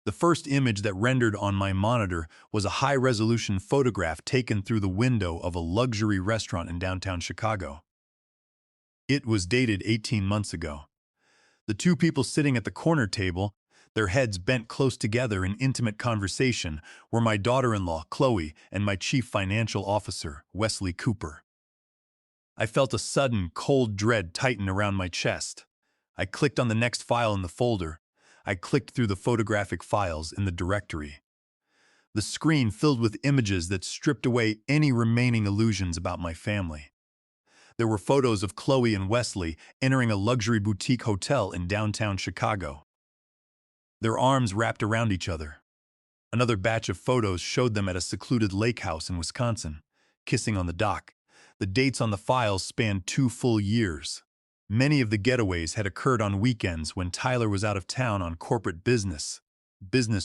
The first image that rendered on my monitor was a high-resolution photograph taken through the window of a luxury restaurant in downtown Chicago. It was dated 18 months ago. The two people sitting at the corner table, their heads bent close together in intimate conversation, were my daughter-in-law, Chloe, and my chief financial officer, Wesley Cooper. I felt a sudden, cold dread tighten around my chest. I clicked on the next file in the folder. I clicked through the photographic files in the directory. The screen filled with images that stripped away any remaining illusions about my family. There were photos of Chloe and Wesley entering a luxury boutique hotel in downtown Chicago. their arms wrapped around each other. Another batch of photos showed them at a secluded lake house in Wisconsin, kissing on the dock. The dates on the files spanned 2 full years. Many of the getaways had occurred on weekends when Tyler was out of town on corporate business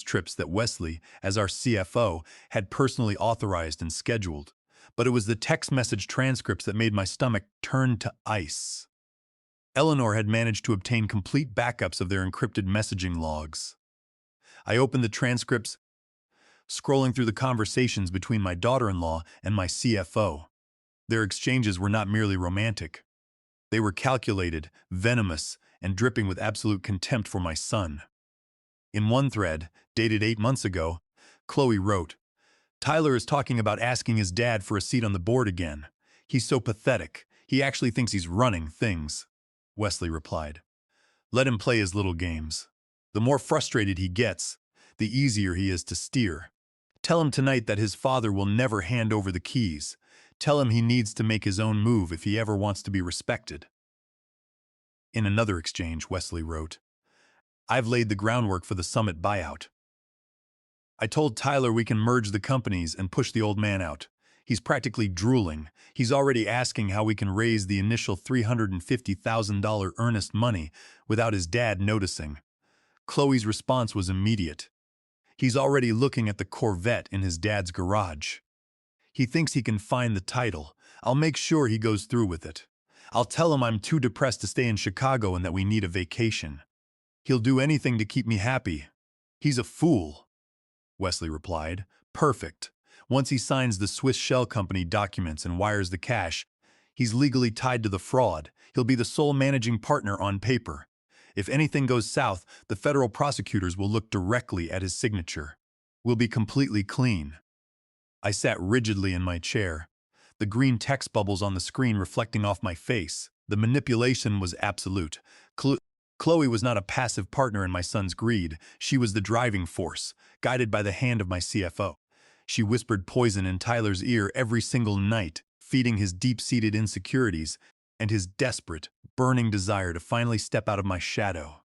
trips that Wesley, as our CFO, had personally authorized and scheduled. But it was the text message transcripts that made my stomach turn to ice. Eleanor had managed to obtain complete backups of their encrypted messaging logs. I opened the transcripts, scrolling through the conversations between my daughter-in-law and my CFO. Their exchanges were not merely romantic. They were calculated, venomous, and dripping with absolute contempt for my son. In one thread, dated 8 months ago, Chloe wrote, "Tyler is talking about asking his dad for a seat on the board again. He's so pathetic. He actually thinks he's running things." Wesley replied, "Let him play his little games. The more frustrated he gets, the easier he is to steer. Tell him tonight that his father will never hand over the keys. Tell him he needs to make his own move if he ever wants to be respected." In another exchange, Wesley wrote, "I've laid the groundwork for the Summit buyout. I told Tyler we can merge the companies and push the old man out. He's practically drooling. He's already asking how we can raise the initial $350,000 earnest money without his dad noticing." Chloe's response was immediate. "He's already looking at the Corvette in his dad's garage. He thinks he can find the title. I'll make sure he goes through with it. I'll tell him I'm too depressed to stay in Chicago and that we need a vacation. He'll do anything to keep me happy. He's a fool." Wesley replied, "Perfect. Once he signs the Swiss shell company documents and wires the cash, he's legally tied to the fraud. He'll be the sole managing partner on paper. If anything goes south, the federal prosecutors will look directly at his signature. We'll be completely clean." I sat rigidly in my chair, the green text bubbles on the screen reflecting off my face. The manipulation was absolute. Chloe was not a passive partner in my son's greed. She was the driving force, guided by the hand of my CFO. She whispered poison in Tyler's ear every single night, feeding his deep-seated insecurities and his desperate, burning desire to finally step out of my shadow.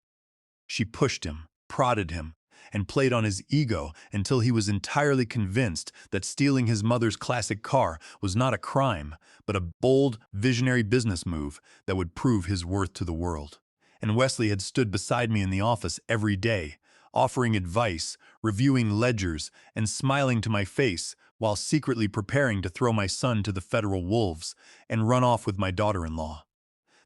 She pushed him, prodded him, and played on his ego until he was entirely convinced that stealing his mother's classic car was not a crime, but a bold, visionary business move that would prove his worth to the world. And Wesley had stood beside me in the office every day, offering advice, reviewing ledgers, and smiling to my face while secretly preparing to throw my son to the federal wolves and run off with my daughter-in-law.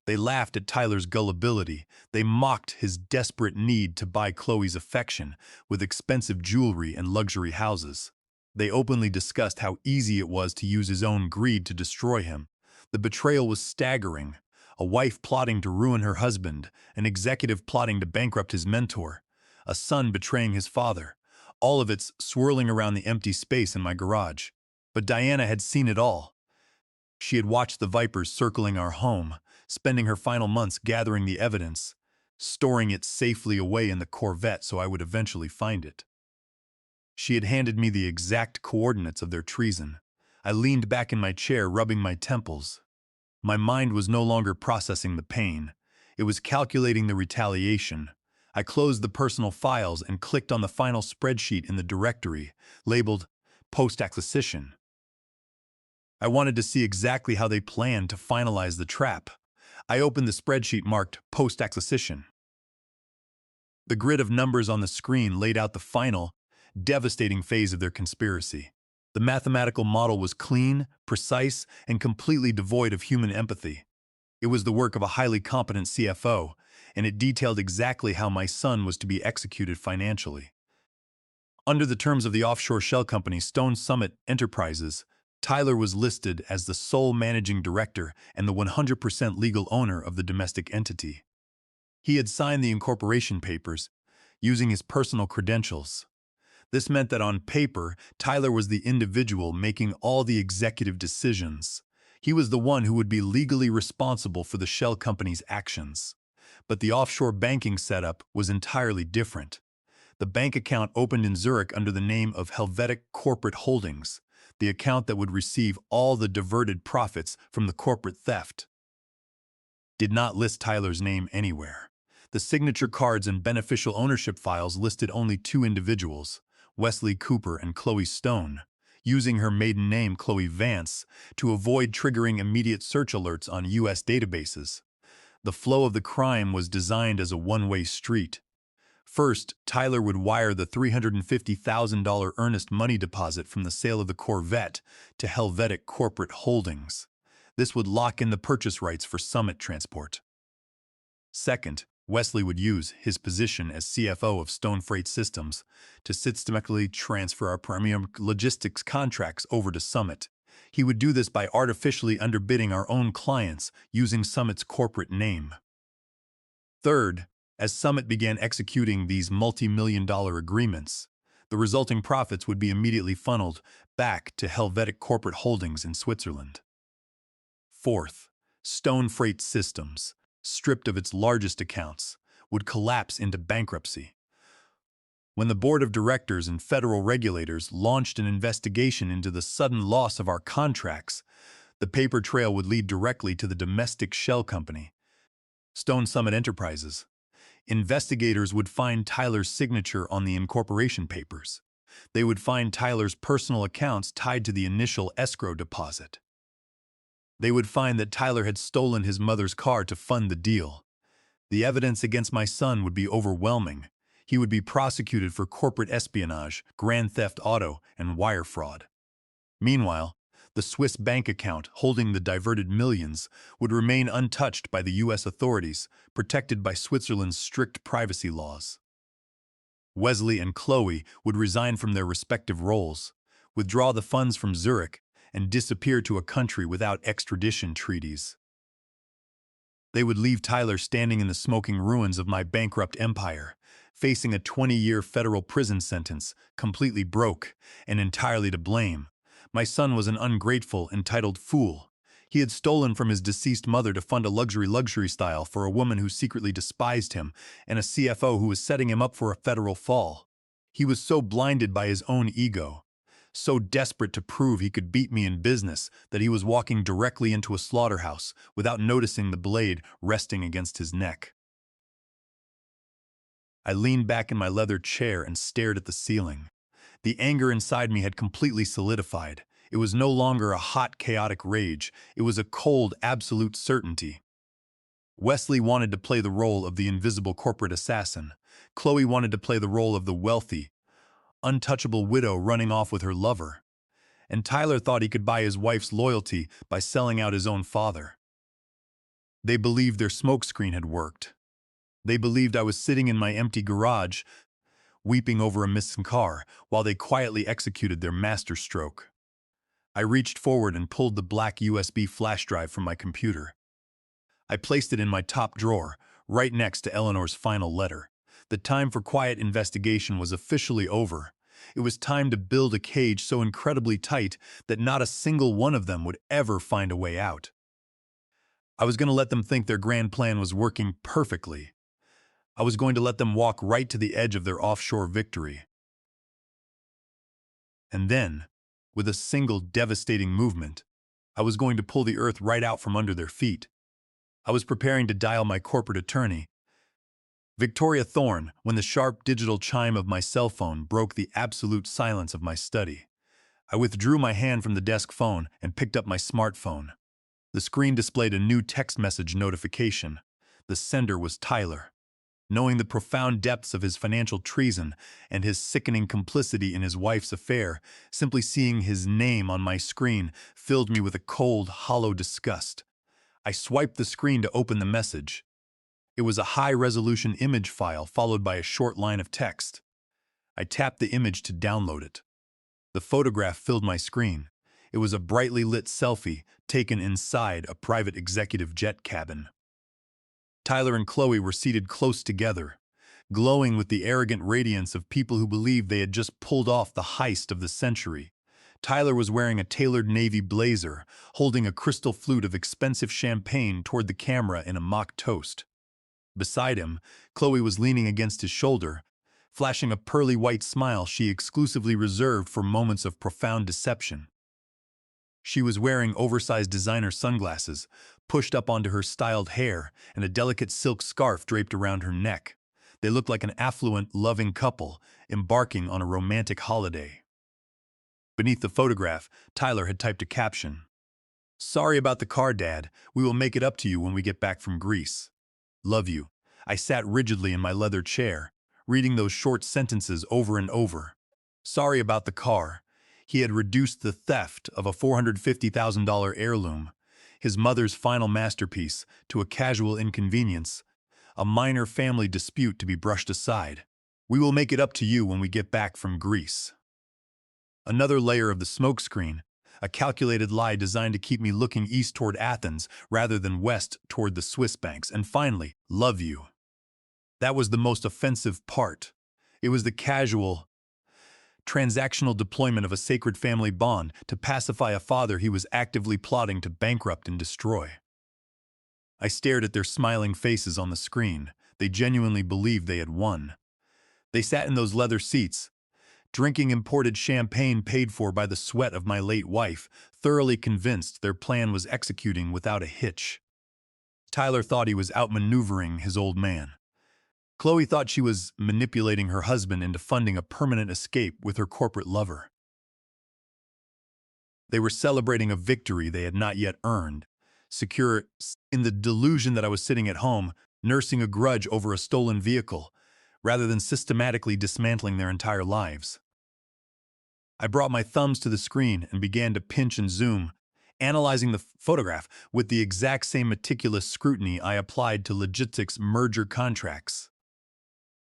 They laughed at Tyler's gullibility. They mocked his desperate need to buy Chloe's affection with expensive jewelry and luxury houses. They openly discussed how easy it was to use his own greed to destroy him. The betrayal was staggering. A wife plotting to ruin her husband, an executive plotting to bankrupt his mentor, a son betraying his father. All of it's swirling around the empty space in my garage. But Diana had seen it all. She had watched the vipers circling our home, spending her final months gathering the evidence, storing it safely away in the Corvette so I would eventually find it. She had handed me the exact coordinates of their treason. I leaned back in my chair, rubbing my temples. My mind was no longer processing the pain. It was calculating the retaliation. I closed the personal files and clicked on the final spreadsheet in the directory, labeled Post-Acquisition. I wanted to see exactly how they planned to finalize the trap. I opened the spreadsheet marked Post-Acquisition. The grid of numbers on the screen laid out the final, devastating phase of their conspiracy. The mathematical model was clean, precise, and completely devoid of human empathy. It was the work of a highly competent CFO, and it detailed exactly how my son was to be executed financially. Under the terms of the offshore shell company Stone Summit Enterprises, Tyler was listed as the sole managing director and the 100% legal owner of the domestic entity. He had signed the incorporation papers using his personal credentials. This meant that on paper, Tyler was the individual making all the executive decisions. He was the one who would be legally responsible for the shell company's actions. But the offshore banking setup was entirely different. The bank account opened in Zurich under the name of Helvetic Corporate Holdings, the account that would receive all the diverted profits from the corporate theft. Did not list Tyler's name anywhere. The signature cards and beneficial ownership files listed only two individuals, Wesley Cooper and Chloe Stone, using her maiden name Chloe Vance to avoid triggering immediate search alerts on U.S. databases. The flow of the crime was designed as a one-way street. First, Tyler would wire the $350,000 earnest money deposit from the sale of the Corvette to Helvetic Corporate Holdings. This would lock in the purchase rights for Summit Transport. Second, Wesley would use his position as CFO of Stone Freight Systems to systematically transfer our premium logistics contracts over to Summit. He would do this by artificially underbidding our own clients using Summit's corporate name. Third, as Summit began executing these multi-million-dollar agreements, the resulting profits would be immediately funneled back to Helvetic Corporate Holdings in Switzerland. Fourth, Stone Freight Systems, stripped of its largest accounts, would collapse into bankruptcy. When the board of directors and federal regulators launched an investigation into the sudden loss of our contracts, the paper trail would lead directly to the domestic shell company, Stone Summit Enterprises. Investigators would find Tyler's signature on the incorporation papers. They would find Tyler's personal accounts tied to the initial escrow deposit. They would find that Tyler had stolen his mother's car to fund the deal. The evidence against my son would be overwhelming. He would be prosecuted for corporate espionage, grand theft auto, and wire fraud. Meanwhile, the Swiss bank account holding the diverted millions would remain untouched by the U.S. authorities, protected by Switzerland's strict privacy laws. Wesley and Chloe would resign from their respective roles, withdraw the funds from Zurich, and disappear to a country without extradition treaties. They would leave Tyler standing in the smoking ruins of my bankrupt empire, facing a 20-year federal prison sentence, completely broke and entirely to blame. My son was an ungrateful, entitled fool. He had stolen from his deceased mother to fund a luxury style for a woman who secretly despised him and a CFO who was setting him up for a federal fall. He was so blinded by his own ego, so desperate to prove he could beat me in business, that he was walking directly into a slaughterhouse without noticing the blade resting against his neck. I leaned back in my leather chair and stared at the ceiling. The anger inside me had completely solidified. It was no longer a hot, chaotic rage. It was a cold, absolute certainty. Wesley wanted to play the role of the invisible corporate assassin. Chloe wanted to play the role of the wealthy, untouchable widow running off with her lover. And Tyler thought he could buy his wife's loyalty by selling out his own father. They believed their smokescreen had worked. They believed I was sitting in my empty garage, weeping over a missing car, while they quietly executed their masterstroke. I reached forward and pulled the black USB flash drive from my computer. I placed it in my top drawer, right next to Eleanor's final letter. The time for quiet investigation was officially over. It was time to build a cage so incredibly tight that not a single one of them would ever find a way out. I was going to let them think their grand plan was working perfectly. I was going to let them walk right to the edge of their offshore victory. And then, with a single devastating movement, I was going to pull the earth right out from under their feet. I was preparing to dial my corporate attorney, Victoria Thorne, when the sharp digital chime of my cell phone broke the absolute silence of my study. I withdrew my hand from the desk phone and picked up my smartphone. The screen displayed a new text message notification. The sender was Tyler. Knowing the profound depths of his financial treason and his sickening complicity in his wife's affair, simply seeing his name on my screen filled me with a cold, hollow disgust. I swiped the screen to open the message. It was a high-resolution image file followed by a short line of text. I tapped the image to download it. The photograph filled my screen. It was a brightly lit selfie taken inside a private executive jet cabin. Tyler and Chloe were seated close together, glowing with the arrogant radiance of people who believed they had just pulled off the heist of the century. Tyler was wearing a tailored navy blazer, holding a crystal flute of expensive champagne toward the camera in a mock toast. Beside him, Chloe was leaning against his shoulder, flashing a pearly white smile she exclusively reserved for moments of profound deception. She was wearing oversized designer sunglasses, pushed up onto her styled hair, and a delicate silk scarf draped around her neck. They looked like an affluent, loving couple embarking on a romantic holiday. Beneath the photograph, Tyler had typed a caption. "Sorry about the car, Dad. We will make it up to you when we get back from Greece. Love you." I sat rigidly in my leather chair, reading those short sentences over and over. Sorry about the car. He had reduced the theft of a $450,000 heirloom, his mother's final masterpiece, to a casual inconvenience, a minor family dispute to be brushed aside. We will make it up to you when we get back from Greece. Another layer of the smokescreen, a calculated lie designed to keep me looking east toward Athens rather than west toward the Swiss banks. And finally, love you. That was the most offensive part. It was the casual, transactional deployment of a sacred family bond to pacify a father he was actively plotting to bankrupt and destroy. I stared at their smiling faces on the screen. They genuinely believed they had won. They sat in those leather seats, drinking imported champagne paid for by the sweat of my late wife, thoroughly convinced their plan was executing without a hitch. Tyler thought he was outmaneuvering his old man. Chloe thought she was manipulating her husband into funding a permanent escape with her corporate lover. They were celebrating a victory they had not yet earned, secure in the delusion that I was sitting at home, nursing a grudge over a stolen vehicle, rather than systematically dismantling their entire lives. I brought my thumbs to the screen and began to pinch and zoom, analyzing the photograph with the exact same meticulous scrutiny I applied to logistics merger contracts.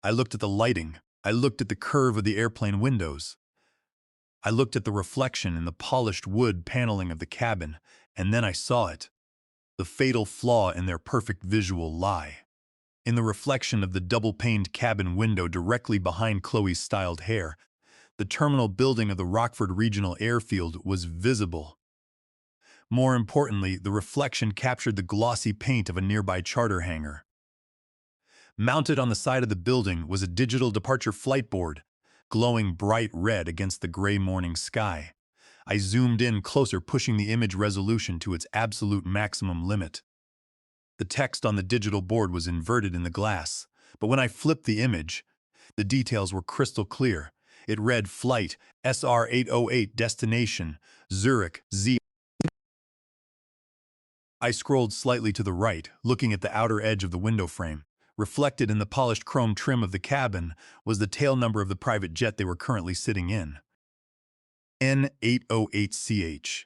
I looked at the lighting. I looked at the curve of the airplane windows. I looked at the reflection in the polished wood paneling of the cabin, and then I saw it. The fatal flaw in their perfect visual lie. In the reflection of the double-paned cabin window directly behind Chloe's styled hair, the terminal building of the Rockford Regional Airfield was visible. More importantly, the reflection captured the glossy paint of a nearby charter hangar. Mounted on the side of the building was a digital departure flight board, glowing bright red against the gray morning sky. I zoomed in closer, pushing the image resolution to its absolute maximum limit. The text on the digital board was inverted in the glass, but when I flipped the image, the details were crystal clear. It read Flight SR808 Destination Zurich Z. I scrolled slightly to the right, looking at the outer edge of the window frame. Reflected in the polished chrome trim of the cabin was the tail number of the private jet they were currently sitting in. N808CH.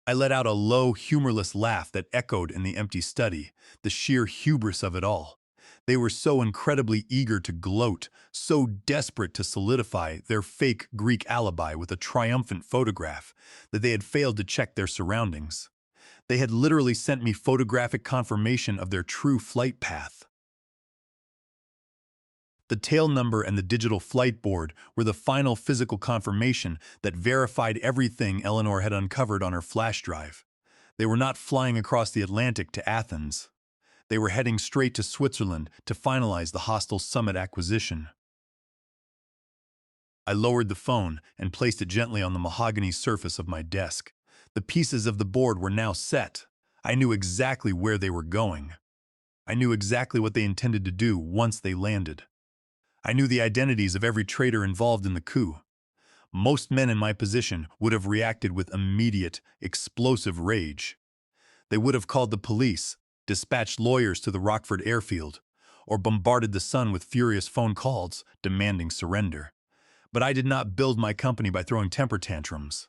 I let out a low, humorless laugh that echoed in the empty study, the sheer hubris of it all. They were so incredibly eager to gloat, so desperate to solidify their fake Greek alibi with a triumphant photograph, that they had failed to check their surroundings. They had literally sent me photographic confirmation of their true flight path. The tail number and the digital flight board were the final physical confirmation that verified everything Eleanor had uncovered on her flash drive. They were not flying across the Atlantic to Athens. They were heading straight to Switzerland to finalize the hostile summit acquisition. I lowered the phone and placed it gently on the mahogany surface of my desk. The pieces of the board were now set. I knew exactly where they were going. I knew exactly what they intended to do once they landed. I knew the identities of every traitor involved in the coup. Most men in my position would have reacted with immediate, explosive rage. They would have called the police, dispatched lawyers to the Rockford airfield, or bombarded the Sun with furious phone calls demanding surrender. But I did not build my company by throwing temper tantrums.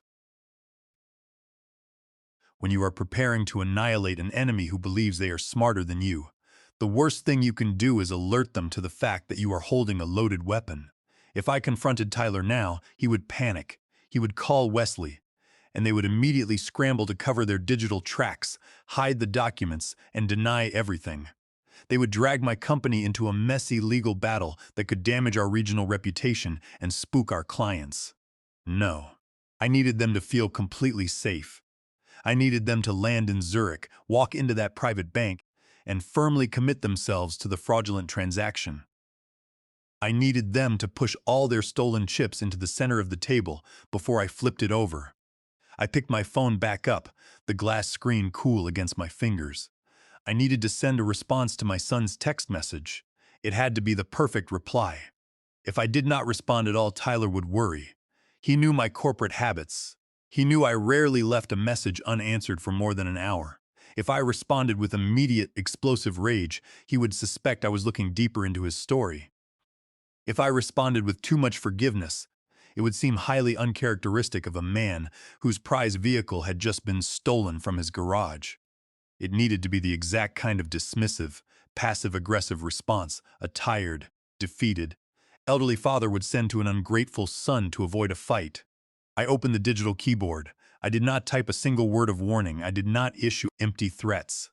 When you are preparing to annihilate an enemy who believes they are smarter than you, the worst thing you can do is alert them to the fact that you are holding a loaded weapon. If I confronted Tyler now, he would panic. He would call Wesley, and they would immediately scramble to cover their digital tracks, hide the documents, and deny everything. They would drag my company into a messy legal battle that could damage our regional reputation and spook our clients. No, I needed them to feel completely safe. I needed them to land in Zurich, walk into that private bank, and firmly commit themselves to the fraudulent transaction. I needed them to push all their stolen chips into the center of the table before I flipped it over. I picked my phone back up, the glass screen cool against my fingers. I needed to send a response to my son's text message. It had to be the perfect reply. If I did not respond at all, Tyler would worry. He knew my corporate habits. He knew I rarely left a message unanswered for more than an hour. If I responded with immediate, explosive rage, he would suspect I was looking deeper into his story. If I responded with too much forgiveness, it would seem highly uncharacteristic of a man whose prized vehicle had just been stolen from his garage. It needed to be the exact kind of dismissive, passive-aggressive response a tired, defeated, elderly father would send to an ungrateful son to avoid a fight. I opened the digital keyboard. I did not type a single word of warning. I did not issue empty threats.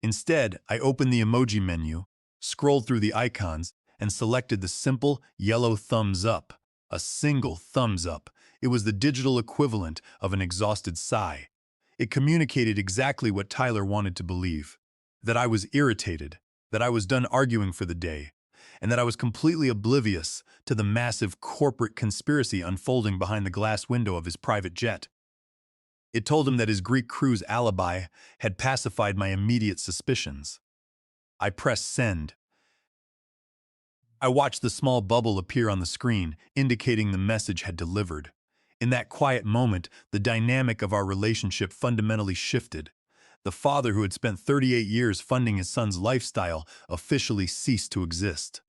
Instead, I opened the emoji menu, scrolled through the icons, and selected the simple yellow thumbs up. A single thumbs up. It was the digital equivalent of an exhausted sigh. It communicated exactly what Tyler wanted to believe. That I was irritated, that I was done arguing for the day, and that I was completely oblivious to the massive corporate conspiracy unfolding behind the glass window of his private jet. It told him that his Greek cruise alibi had pacified my immediate suspicions. I pressed send. I watched the small bubble appear on the screen, indicating the message had delivered. In that quiet moment, the dynamic of our relationship fundamentally shifted. The father who had spent 38 years funding his son's lifestyle officially ceased to exist.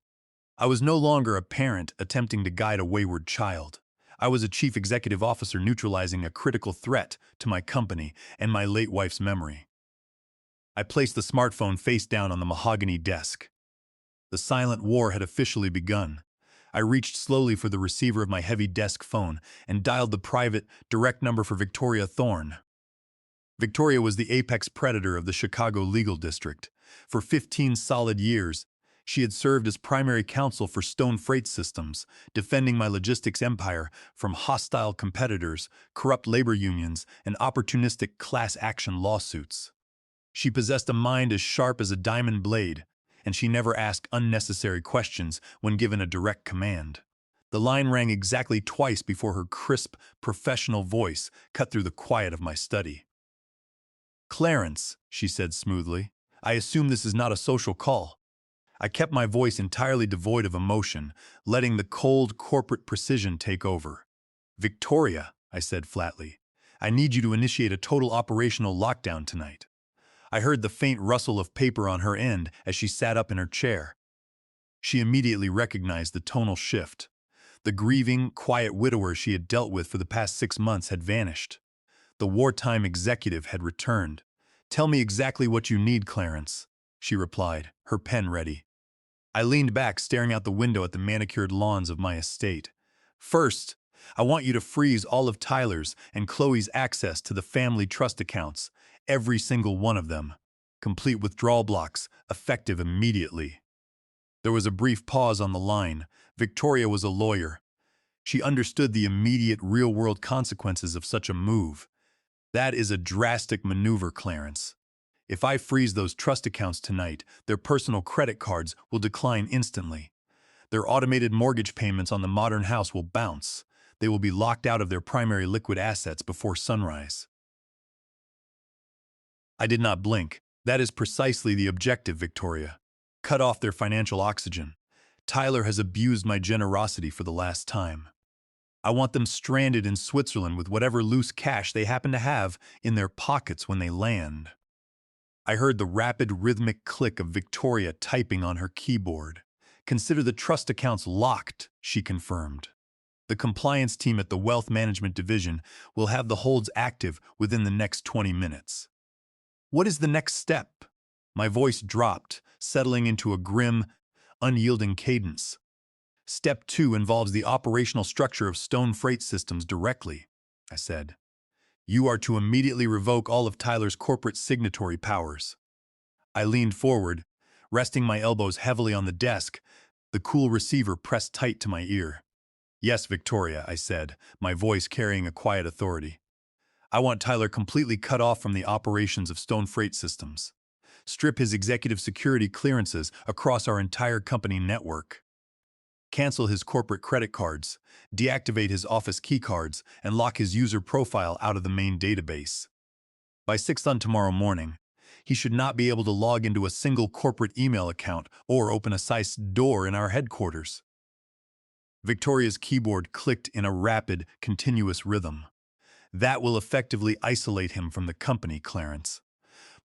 I was no longer a parent attempting to guide a wayward child. I was a chief executive officer neutralizing a critical threat to my company and my late wife's memory. I placed the smartphone face down on the mahogany desk. The silent war had officially begun. I reached slowly for the receiver of my heavy desk phone and dialed the private, direct number for Victoria Thorne. Victoria was the apex predator of the Chicago legal district. For 15 solid years, she had served as primary counsel for Stone Freight Systems, defending my logistics empire from hostile competitors, corrupt labor unions, and opportunistic class action lawsuits. She possessed a mind as sharp as a diamond blade, and she never asked unnecessary questions when given a direct command. The line rang exactly twice before her crisp, professional voice cut through the quiet of my study. "Clarence," she said smoothly, "I assume this is not a social call." I kept my voice entirely devoid of emotion, letting the cold corporate precision take over. "Victoria," I said flatly, "I need you to initiate a total operational lockdown tonight." I heard the faint rustle of paper on her end as she sat up in her chair. She immediately recognized the tonal shift. The grieving, quiet widower she had dealt with for the past 6 months had vanished. The wartime executive had returned. "Tell me exactly what you need, Clarence," she replied, her pen ready. I leaned back, staring out the window at the manicured lawns of my estate. "First, I want you to freeze all of Tyler's and Chloe's access to the family trust accounts, every single one of them. Complete withdrawal blocks, effective immediately." There was a brief pause on the line. Victoria was a lawyer. She understood the immediate real-world consequences of such a move. "That is a drastic maneuver, Clarence. If I freeze those trust accounts tonight, their personal credit cards will decline instantly. Their automated mortgage payments on the modern house will bounce. They will be locked out of their primary liquid assets before sunrise." I did not blink. "That is precisely the objective, Victoria. Cut off their financial oxygen. Tyler has abused my generosity for the last time. I want them stranded in Switzerland with whatever loose cash they happen to have in their pockets when they land." I heard the rapid, rhythmic click of Victoria typing on her keyboard. "Consider the trust accounts locked," she confirmed. "The compliance team at the Wealth Management Division will have the holds active within the next 20 minutes. What is the next step?" My voice dropped, settling into a grim, unyielding cadence. "Step 2 involves the operational structure of Stone Freight Systems directly," I said. "You are to immediately revoke all of Tyler's corporate signatory powers." I leaned forward, resting my elbows heavily on the desk, the cool receiver pressed tight to my ear. "Yes, Victoria," I said, my voice carrying a quiet authority. "I want Tyler completely cut off from the operations of Stone Freight Systems. Strip his executive security clearances across our entire company network." cancel his corporate credit cards, deactivate his office keycards, and lock his user profile out of the main database. By 6 on tomorrow morning, he should not be able to log into a single corporate email account or open a SIS door in our headquarters. Victoria's keyboard clicked in a rapid, continuous rhythm. That will effectively isolate him from the company, Clarence.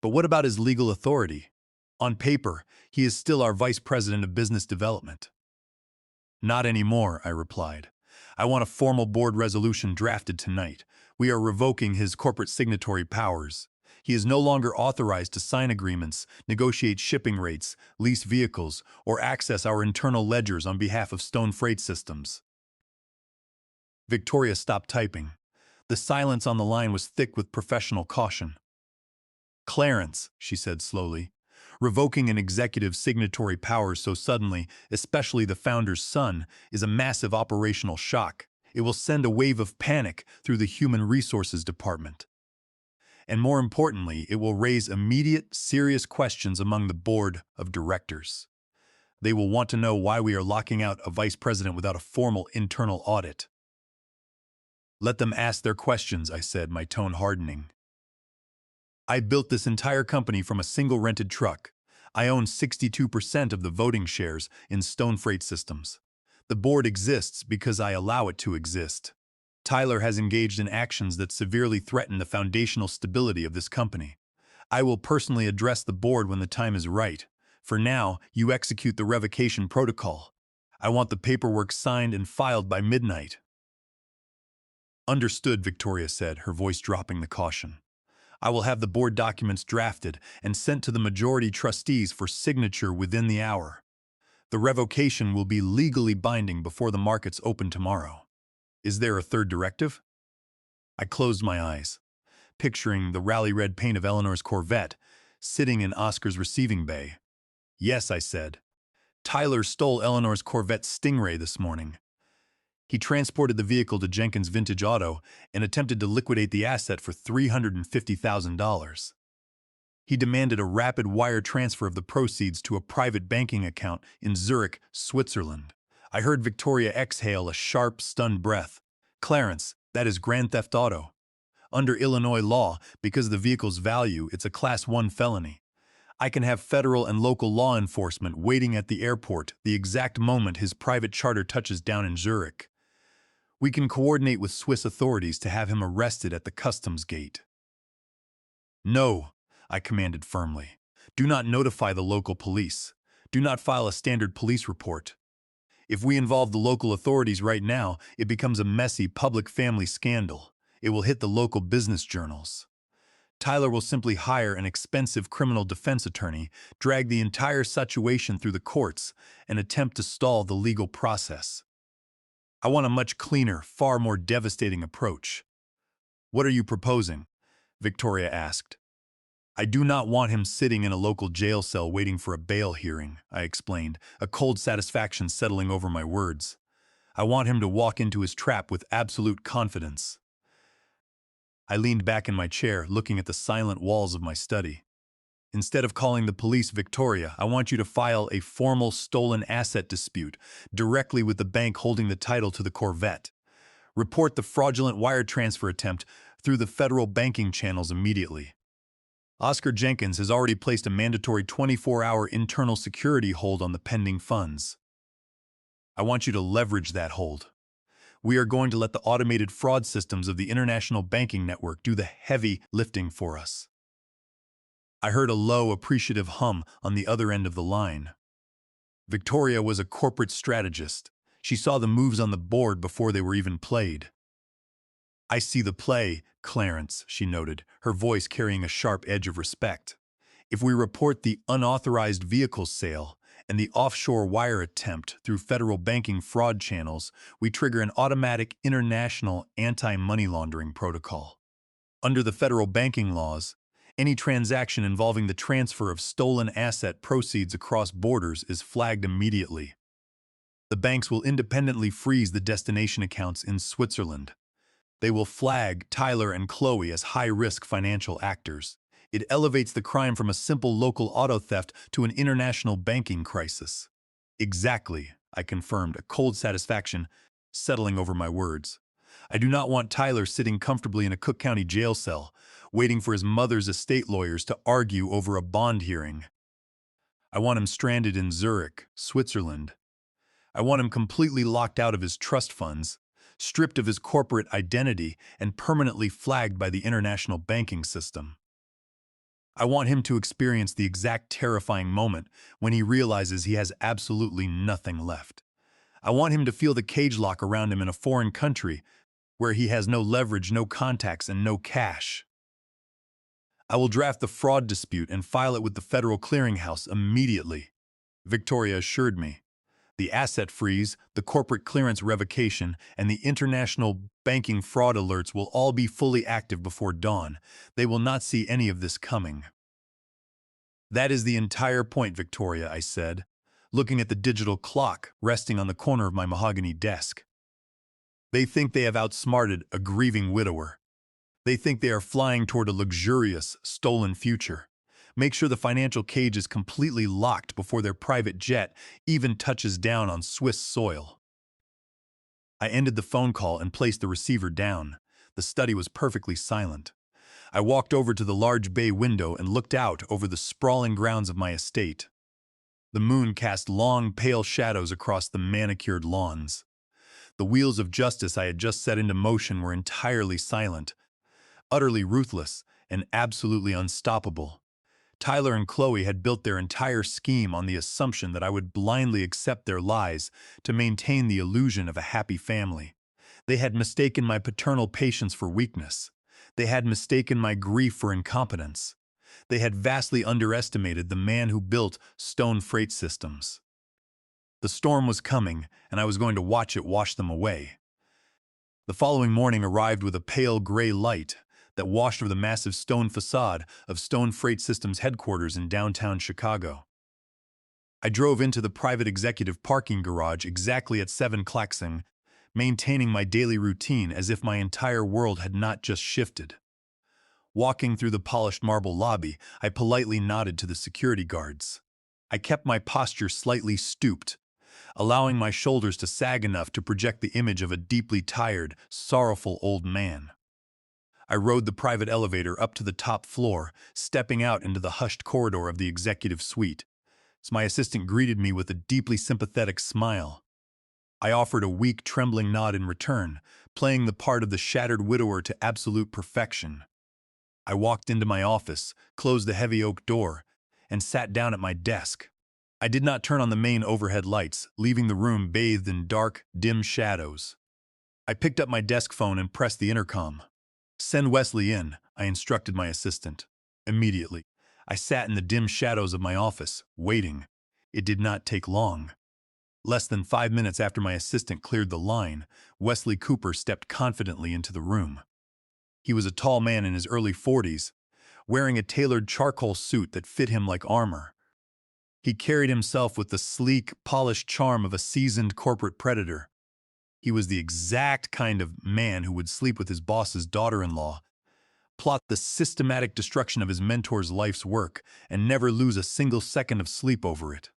But what about his legal authority? On paper, he is still our vice president of business development. Not anymore, I replied. I want a formal board resolution drafted tonight. We are revoking his corporate signatory powers. He is no longer authorized to sign agreements, negotiate shipping rates, lease vehicles, or access our internal ledgers on behalf of Stone Freight Systems. Victoria stopped typing. The silence on the line was thick with professional caution. Clarence, she said slowly, revoking an executive's signatory powers so suddenly, especially the founder's son, is a massive operational shock. It will send a wave of panic through the Human Resources Department. And more importantly, it will raise immediate, serious questions among the board of directors. They will want to know why we are locking out a vice president without a formal internal audit. Let them ask their questions, I said, my tone hardening. I built this entire company from a single rented truck. I own 62% of the voting shares in Stone Freight Systems. The board exists because I allow it to exist. Tyler has engaged in actions that severely threaten the foundational stability of this company. I will personally address the board when the time is right. For now, you execute the revocation protocol. I want the paperwork signed and filed by midnight. Understood, Victoria said, her voice dropping the caution. I will have the board documents drafted and sent to the majority trustees for signature within the hour. The revocation will be legally binding before the markets open tomorrow. Is there a third directive? I closed my eyes, picturing the rally red paint of Eleanor's Corvette sitting in Oscar's receiving bay. Yes, I said. Tyler stole Eleanor's Corvette Stingray this morning. He transported the vehicle to Jenkins Vintage Auto and attempted to liquidate the asset for $350,000. He demanded a rapid wire transfer of the proceeds to a private banking account in Zurich, Switzerland. I heard Victoria exhale a sharp, stunned breath. Clarence, that is grand theft auto. Under Illinois law, because of the vehicle's value, it's a Class 1 felony. I can have federal and local law enforcement waiting at the airport the exact moment his private charter touches down in Zurich. We can coordinate with Swiss authorities to have him arrested at the customs gate. No, I commanded firmly. Do not notify the local police. Do not file a standard police report. If we involve the local authorities right now, it becomes a messy public family scandal. It will hit the local business journals. Tyler will simply hire an expensive criminal defense attorney, drag the entire situation through the courts, and attempt to stall the legal process. I want a much cleaner, far more devastating approach. What are you proposing? Victoria asked. I do not want him sitting in a local jail cell waiting for a bail hearing, I explained, a cold satisfaction settling over my words. I want him to walk into his trap with absolute confidence. I leaned back in my chair, looking at the silent walls of my study. Instead of calling the police, Victoria, I want you to file a formal stolen asset dispute directly with the bank holding the title to the Corvette. Report the fraudulent wire transfer attempt through the federal banking channels immediately. Oscar Jenkins has already placed a mandatory 24-hour internal security hold on the pending funds. I want you to leverage that hold. We are going to let the automated fraud systems of the international banking network do the heavy lifting for us. I heard a low, appreciative hum on the other end of the line. Victoria was a corporate strategist. She saw the moves on the board before they were even played. I see the play, Clarence, she noted, her voice carrying a sharp edge of respect. If we report the unauthorized vehicle sale and the offshore wire attempt through federal banking fraud channels, we trigger an automatic international anti-money laundering protocol. Under the federal banking laws, any transaction involving the transfer of stolen asset proceeds across borders is flagged immediately. The banks will independently freeze the destination accounts in Switzerland. They will flag Tyler and Chloe as high-risk financial actors. It elevates the crime from a simple local auto theft to an international banking crisis. Exactly, I confirmed, a cold satisfaction settling over my words. I do not want Tyler sitting comfortably in a Cook County jail cell, waiting for his mother's estate lawyers to argue over a bond hearing. I want him stranded in Zurich, Switzerland. I want him completely locked out of his trust funds, stripped of his corporate identity, and permanently flagged by the international banking system. I want him to experience the exact terrifying moment when he realizes he has absolutely nothing left. I want him to feel the cage lock around him in a foreign country where he has no leverage, no contacts, and no cash. I will draft the fraud dispute and file it with the Federal Clearinghouse immediately, Victoria assured me. The asset freeze, the corporate clearance revocation, and the international banking fraud alerts will all be fully active before dawn. They will not see any of this coming. That is the entire point, Victoria, I said, looking at the digital clock resting on the corner of my mahogany desk. They think they have outsmarted a grieving widower. They think they are flying toward a luxurious, stolen future. Make sure the financial cage is completely locked before their private jet even touches down on Swiss soil. I ended the phone call and placed the receiver down. The study was perfectly silent. I walked over to the large bay window and looked out over the sprawling grounds of my estate. The moon cast long, pale shadows across the manicured lawns. The wheels of justice I had just set into motion were entirely silent, utterly ruthless, and absolutely unstoppable. Tyler and Chloe had built their entire scheme on the assumption that I would blindly accept their lies to maintain the illusion of a happy family. They had mistaken my paternal patience for weakness. They had mistaken my grief for incompetence. They had vastly underestimated the man who built Stone Freight Systems. The storm was coming, and I was going to watch it wash them away. The following morning arrived with a pale gray light that washed over the massive stone facade of Stone Freight Systems headquarters in downtown Chicago. I drove into the private executive parking garage exactly at 7 klaxing, maintaining my daily routine as if my entire world had not just shifted. Walking through the polished marble lobby, I politely nodded to the security guards. I kept my posture slightly stooped, allowing my shoulders to sag enough to project the image of a deeply tired, sorrowful old man. I rode the private elevator up to the top floor, stepping out into the hushed corridor of the executive suite. As my assistant greeted me with a deeply sympathetic smile, I offered a weak, trembling nod in return, playing the part of the shattered widower to absolute perfection. I walked into my office, closed the heavy oak door, and sat down at my desk. I did not turn on the main overhead lights, leaving the room bathed in dark, dim shadows. I picked up my desk phone and pressed the intercom. "Send Wesley in," I instructed my assistant. Immediately, I sat in the dim shadows of my office, waiting. It did not take long. Less than 5 minutes after my assistant cleared the line, Wesley Cooper stepped confidently into the room. He was a tall man in his early 40s, wearing a tailored charcoal suit that fit him like armor. He carried himself with the sleek, polished charm of a seasoned corporate predator. He was the exact kind of man who would sleep with his boss's daughter-in-law, plot the systematic destruction of his mentor's life's work, and never lose a single second of sleep over it.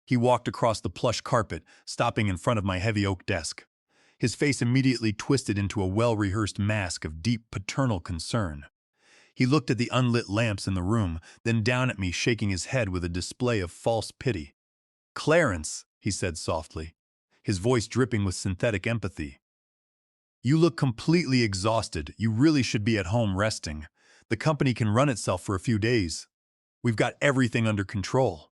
He walked across the plush carpet, stopping in front of my heavy oak desk. His face immediately twisted into a well-rehearsed mask of deep paternal concern. He looked at the unlit lamps in the room, then down at me, shaking his head with a display of false pity. "Clarence," he said softly, his voice dripping with synthetic empathy, "you look completely exhausted. You really should be at home resting. The company can run itself for a few days. We've got everything under control."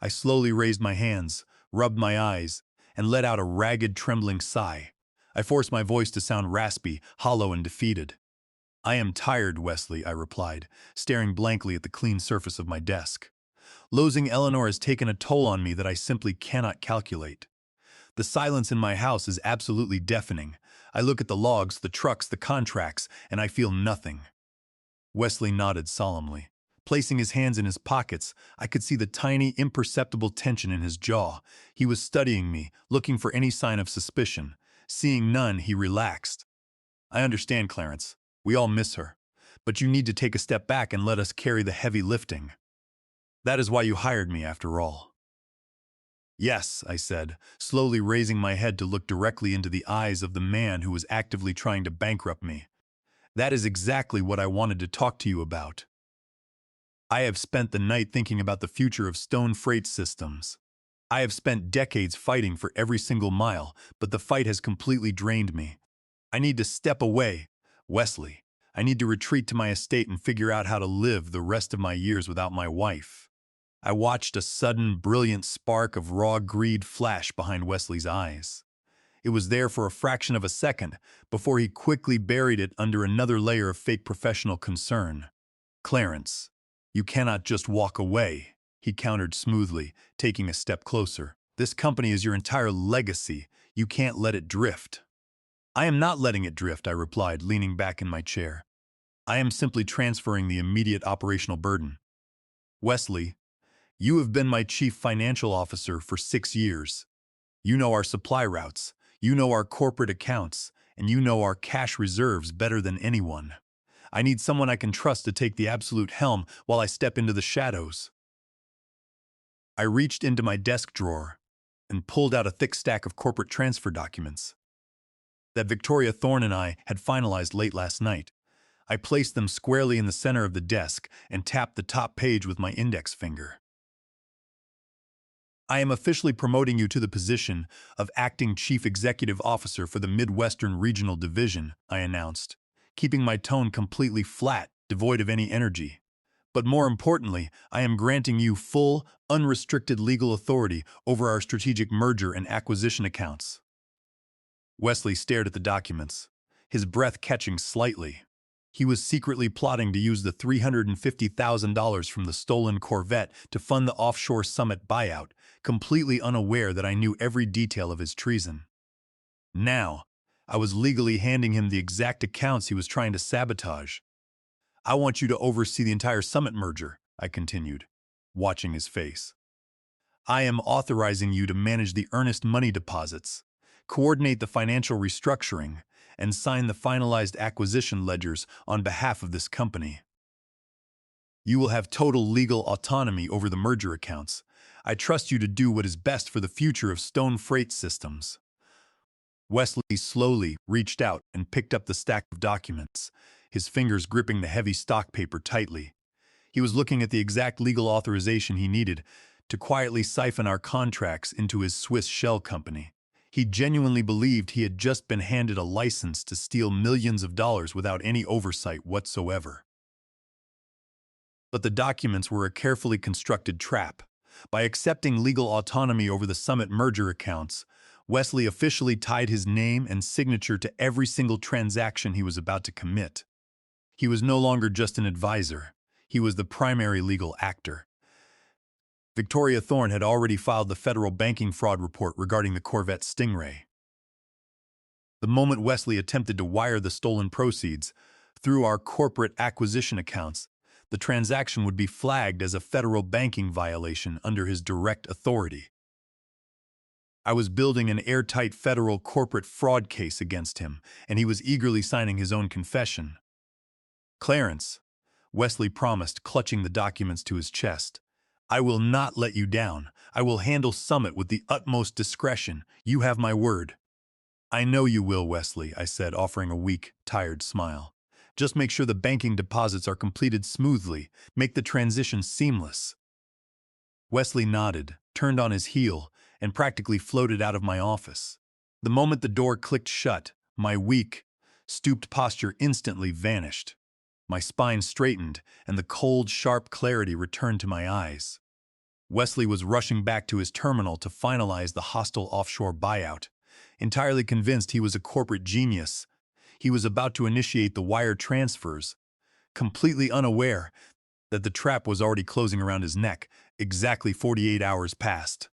I slowly raised my hands, rubbed my eyes, and let out a ragged, trembling sigh. I forced my voice to sound raspy, hollow, and defeated. "I am tired, Wesley," I replied, staring blankly at the clean surface of my desk. "Losing Eleanor has taken a toll on me that I simply cannot calculate. The silence in my house is absolutely deafening. I look at the logs, the trucks, the contracts, and I feel nothing." Wesley nodded solemnly. Placing his hands in his pockets, I could see the tiny, imperceptible tension in his jaw. He was studying me, looking for any sign of suspicion. Seeing none, he relaxed. "I understand, Clarence. We all miss her. But you need to take a step back and let us carry the heavy lifting. That is why you hired me, after all." Yes, I said, slowly raising my head to look directly into the eyes of the man who was actively trying to bankrupt me. That is exactly what I wanted to talk to you about. I have spent the night thinking about the future of stone freight systems. I have spent decades fighting for every single mile, but the fight has completely drained me. I need to step away, Wesley. I need to retreat to my estate and figure out how to live the rest of my years without my wife. I watched a sudden, brilliant spark of raw greed flash behind Wesley's eyes. It was there for a fraction of a second, before he quickly buried it under another layer of fake professional concern. Clarence, you cannot just walk away, he countered smoothly, taking a step closer. This company is your entire legacy. You can't let it drift. I am not letting it drift, I replied, leaning back in my chair. I am simply transferring the immediate operational burden. Wesley, you have been my chief financial officer for 6 years. You know our supply routes, you know our corporate accounts, and you know our cash reserves better than anyone. I need someone I can trust to take the absolute helm while I step into the shadows. I reached into my desk drawer and pulled out a thick stack of corporate transfer documents that Victoria Thorne and I had finalized late last night. I placed them squarely in the center of the desk and tapped the top page with my index finger. I am officially promoting you to the position of Acting Chief Executive Officer for the Midwestern Regional Division, I announced, keeping my tone completely flat, devoid of any energy. But more importantly, I am granting you full, unrestricted legal authority over our strategic merger and acquisition accounts. Wesley stared at the documents, his breath catching slightly. He was secretly plotting to use the $350,000 from the stolen Corvette to fund the offshore summit buyout, completely unaware that I knew every detail of his treason. Now, I was legally handing him the exact accounts he was trying to sabotage. I want you to oversee the entire summit merger, I continued, watching his face. I am authorizing you to manage the earnest money deposits, coordinate the financial restructuring, and sign the finalized acquisition ledgers on behalf of this company. You will have total legal autonomy over the merger accounts. I trust you to do what is best for the future of stone freight systems. Wesley slowly reached out and picked up the stack of documents, his fingers gripping the heavy stock paper tightly. He was looking at the exact legal authorization he needed to quietly siphon our contracts into his Swiss shell company. He genuinely believed he had just been handed a license to steal millions of dollars without any oversight whatsoever. But the documents were a carefully constructed trap. By accepting legal autonomy over the summit merger accounts, Wesley officially tied his name and signature to every single transaction he was about to commit. He was no longer just an advisor. He was the primary legal actor. Victoria Thorne had already filed the federal banking fraud report regarding the Corvette Stingray. The moment Wesley attempted to wire the stolen proceeds through our corporate acquisition accounts, the transaction would be flagged as a federal banking violation under his direct authority. I was building an airtight federal corporate fraud case against him, and he was eagerly signing his own confession. Clarence, Wesley promised, clutching the documents to his chest, I will not let you down. I will handle Summit with the utmost discretion. You have my word. I know you will, Wesley, I said, offering a weak, tired smile. Just make sure the banking deposits are completed smoothly. Make the transition seamless. Wesley nodded, turned on his heel, and practically floated out of my office. The moment the door clicked shut, my weak, stooped posture instantly vanished. My spine straightened, and the cold, sharp clarity returned to my eyes. Wesley was rushing back to his terminal to finalize the hostile offshore buyout. Entirely convinced he was a corporate genius, he was about to initiate the wire transfers, completely unaware that the trap was already closing around his neck, exactly 48 hours past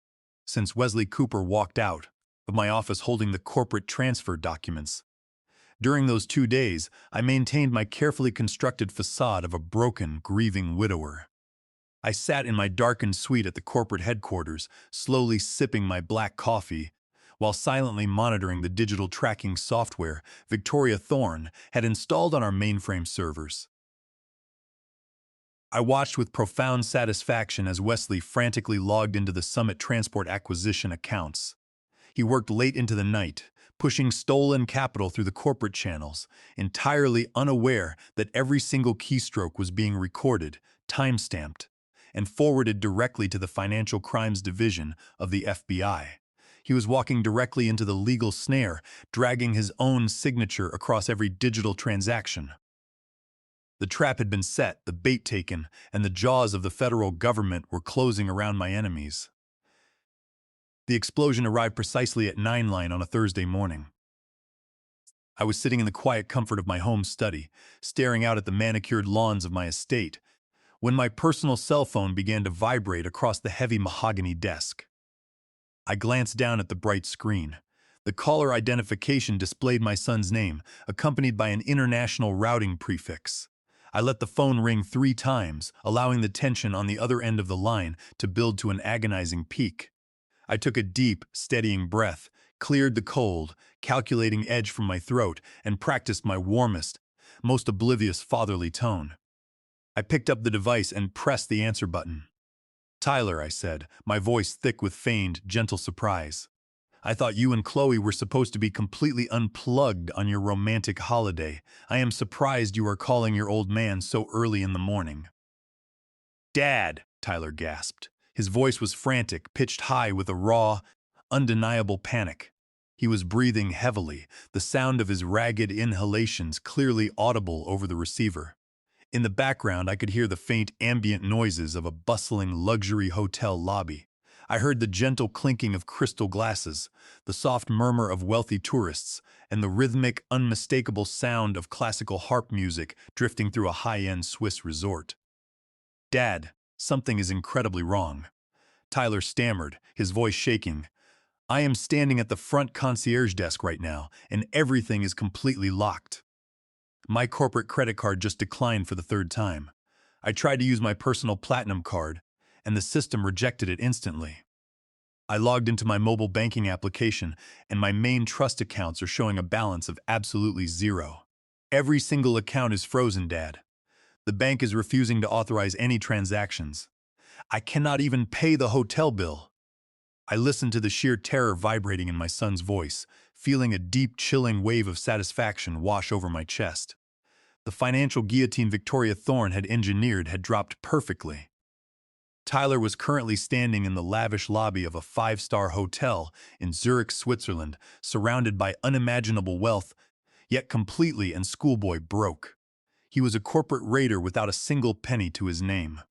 since Wesley Cooper walked out of my office holding the corporate transfer documents. During those 2 days, I maintained my carefully constructed facade of a broken, grieving widower. I sat in my darkened suite at the corporate headquarters, slowly sipping my black coffee, while silently monitoring the digital tracking software Victoria Thorne had installed on our mainframe servers. I watched with profound satisfaction as Wesley frantically logged into the Summit Transport acquisition accounts. He worked late into the night, pushing stolen capital through the corporate channels, entirely unaware that every single keystroke was being recorded, time-stamped, and forwarded directly to the Financial Crimes Division of the FBI. He was walking directly into the legal snare, dragging his own signature across every digital transaction. The trap had been set, the bait taken, and the jaws of the federal government were closing around my enemies. The explosion arrived precisely at 9 on a Thursday morning. I was sitting in the quiet comfort of my home study, staring out at the manicured lawns of my estate, when my personal cell phone began to vibrate across the heavy mahogany desk. I glanced down at the bright screen. The caller identification displayed my son's name, accompanied by an international routing prefix. I let the phone ring 3 times, allowing the tension on the other end of the line to build to an agonizing peak. I took a deep, steadying breath, cleared the cold, calculating edge from my throat, and practiced my warmest, most oblivious fatherly tone. I picked up the device and pressed the answer button. "Tyler," I said, my voice thick with feigned, gentle surprise. "I thought you and Chloe were supposed to be completely unplugged on your romantic holiday. I am surprised you are calling your old man so early in the morning." "Dad," Tyler gasped. His voice was frantic, pitched high with a raw, undeniable panic. He was breathing heavily, the sound of his ragged inhalations clearly audible over the receiver. In the background, I could hear the faint ambient noises of a bustling luxury hotel lobby. I heard the gentle clinking of crystal glasses, the soft murmur of wealthy tourists, and the rhythmic, unmistakable sound of classical harp music drifting through a high-end Swiss resort. "Dad, something is incredibly wrong," Tyler stammered, his voice shaking. "I am standing at the front concierge desk right now, and everything is completely locked. My corporate credit card just declined for the 3rd time. I tried to use my personal platinum card, and the system rejected it instantly. I logged into my mobile banking application, and my main trust accounts are showing a balance of absolutely 0. Every single account is frozen, Dad. The bank is refusing to authorize any transactions. I cannot even pay the hotel bill." I listened to the sheer terror vibrating in my son's voice, feeling a deep, chilling wave of satisfaction wash over my chest. The financial guillotine Victoria Thorne had engineered had dropped perfectly. Tyler was currently standing in the lavish lobby of a 5-star hotel in Zurich, Switzerland, surrounded by unimaginable wealth, yet completely and schoolboy broke. He was a corporate raider without a single penny to his name.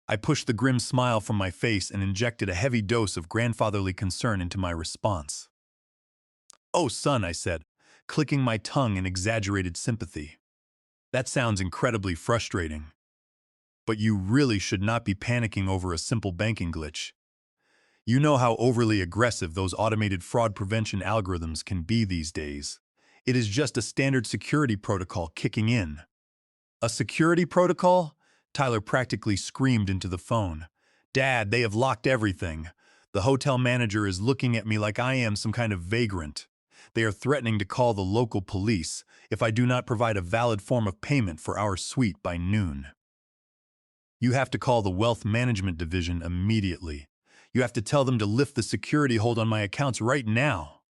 I pushed the grim smile from my face and injected a heavy dose of grandfatherly concern into my response. "Oh, son," I said, clicking my tongue in exaggerated sympathy. "That sounds incredibly frustrating. But you really should not be panicking over a simple banking glitch. You know how overly aggressive those automated fraud prevention algorithms can be these days. It is just a standard security protocol kicking in." "A security protocol?" Tyler practically screamed into the phone. "Dad, they have locked everything. The hotel manager is looking at me like I am some kind of vagrant. They are threatening to call the local police if I do not provide a valid form of payment for our suite by noon. You have to call the Wealth Management Division immediately. You have to tell them to lift the security hold on my accounts right now."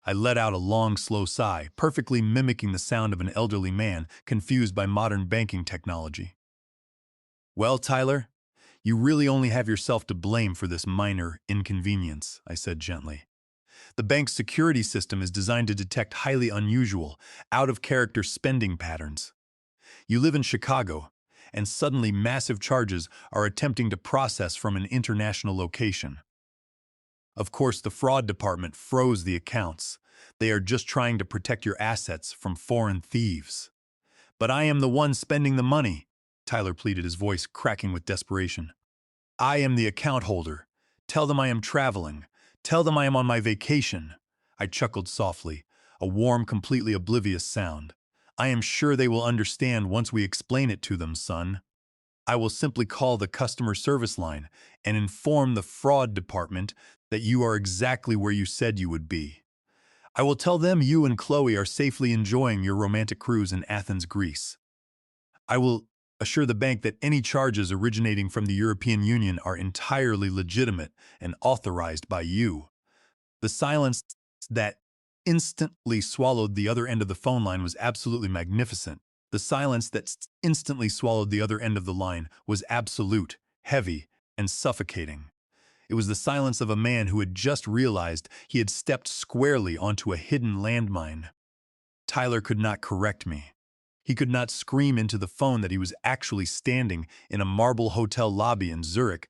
I let out a long, slow sigh, perfectly mimicking the sound of an elderly man confused by modern banking technology. "Well, Tyler, you really only have yourself to blame for this minor inconvenience," I said gently. "The bank's security system is designed to detect highly unusual, out-of-character spending patterns. You live in Chicago, and suddenly massive charges are attempting to process from an international location. Of course, the fraud department froze the accounts. They are just trying to protect your assets from foreign thieves. But I am the one spending the money," Tyler pleaded, his voice cracking with desperation. "I am the account holder. Tell them I am traveling. Tell them I am on my vacation." I chuckled softly, a warm, completely oblivious sound. "I am sure they will understand once we explain it to them, son. I will simply call the customer service line and inform the fraud department that you are exactly where you said you would be. I will tell them you and Chloe are safely enjoying your romantic cruise in Athens, Greece. I will Assure the bank that any charges originating from the European Union are entirely legitimate and authorized by you. The silence that instantly swallowed the other end of the phone line was absolutely magnificent. The silence that instantly swallowed the other end of the line was absolute, heavy, and suffocating. It was the silence of a man who had just realized he had stepped squarely onto a hidden landmine. Tyler could not correct me. He could not scream into the phone that he was actually standing in a marble hotel lobby in Zurich,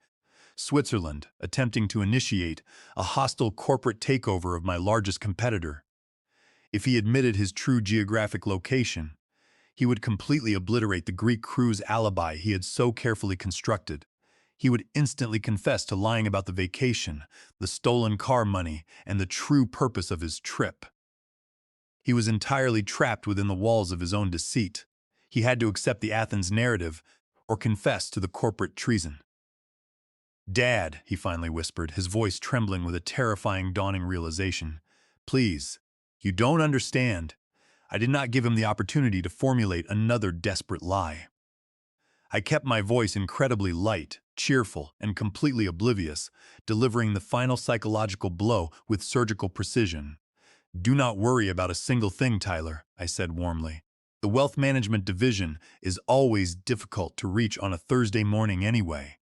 Switzerland, attempting to initiate a hostile corporate takeover of my largest competitor. If he admitted his true geographic location, he would completely obliterate the Greek cruise alibi he had so carefully constructed. He would instantly confess to lying about the vacation, the stolen car money, and the true purpose of his trip. He was entirely trapped within the walls of his own deceit. He had to accept the Athens narrative or confess to the corporate treason. "Dad," he finally whispered, his voice trembling with a terrifying dawning realization. "Please, you don't understand. I did not give him the opportunity to formulate another desperate lie." I kept my voice incredibly light, cheerful, and completely oblivious, delivering the final psychological blow with surgical precision. "Do not worry about a single thing, Tyler," I said warmly. "The wealth management division is always difficult to reach on a Thursday morning anyway.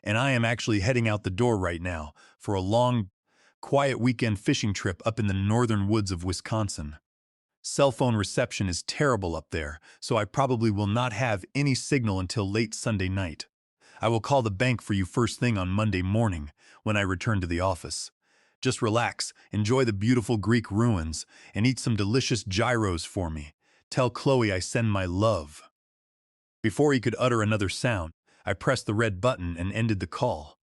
And I am actually heading out the door right now for a long, quiet weekend fishing trip up in the northern woods of Wisconsin. Cell phone reception is terrible up there, so I probably will not have any signal until late Sunday night. I will call the bank for you first thing on Monday morning when I return to the office. Just relax, enjoy the beautiful Greek ruins, and eat some delicious gyros for me. Tell Chloe I send my love." Before he could utter another sound, I pressed the red button and ended the call.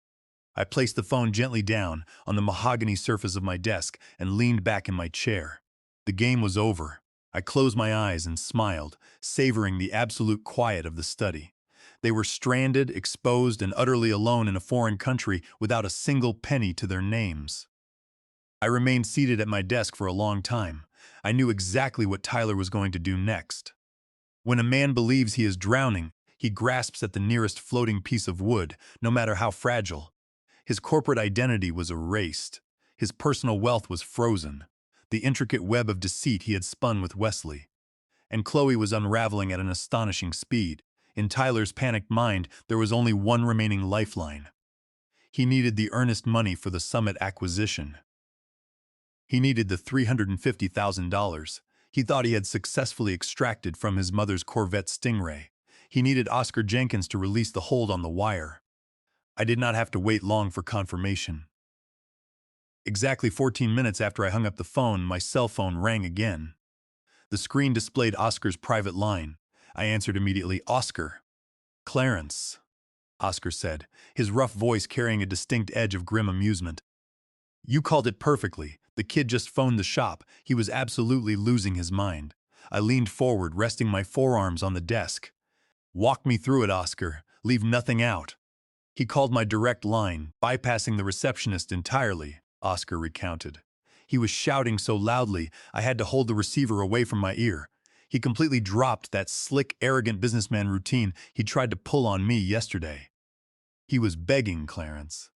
I placed the phone gently down on the mahogany surface of my desk and leaned back in my chair. The game was over. I closed my eyes and smiled, savoring the absolute quiet of the study. They were stranded, exposed, and utterly alone in a foreign country without a single penny to their names. I remained seated at my desk for a long time. I knew exactly what Tyler was going to do next. When a man believes he is drowning, he grasps at the nearest floating piece of wood, no matter how fragile. His corporate identity was erased. His personal wealth was frozen. The intricate web of deceit he had spun with Wesley. And Chloe was unraveling at an astonishing speed. In Tyler's panicked mind, there was only one remaining lifeline. He needed the earnest money for the Summit acquisition. He needed the $350,000 he thought he had successfully extracted from his mother's Corvette Stingray. He needed Oscar Jenkins to release the hold on the wire. I did not have to wait long for confirmation. Exactly 14 minutes after I hung up the phone, my cell phone rang again. The screen displayed Oscar's private line. I answered immediately. "Oscar." "Clarence," Oscar said, his rough voice carrying a distinct edge of grim amusement. "You called it perfectly. The kid just phoned the shop. He was absolutely losing his mind." I leaned forward, resting my forearms on the desk. "Walk me through it, Oscar. Leave nothing out." "He called my direct line, bypassing the receptionist entirely," Oscar recounted. "He was shouting so loudly, I had to hold the receiver away from my ear. He completely dropped that slick, arrogant businessman routine he tried to pull on me yesterday. He was begging, Clarence.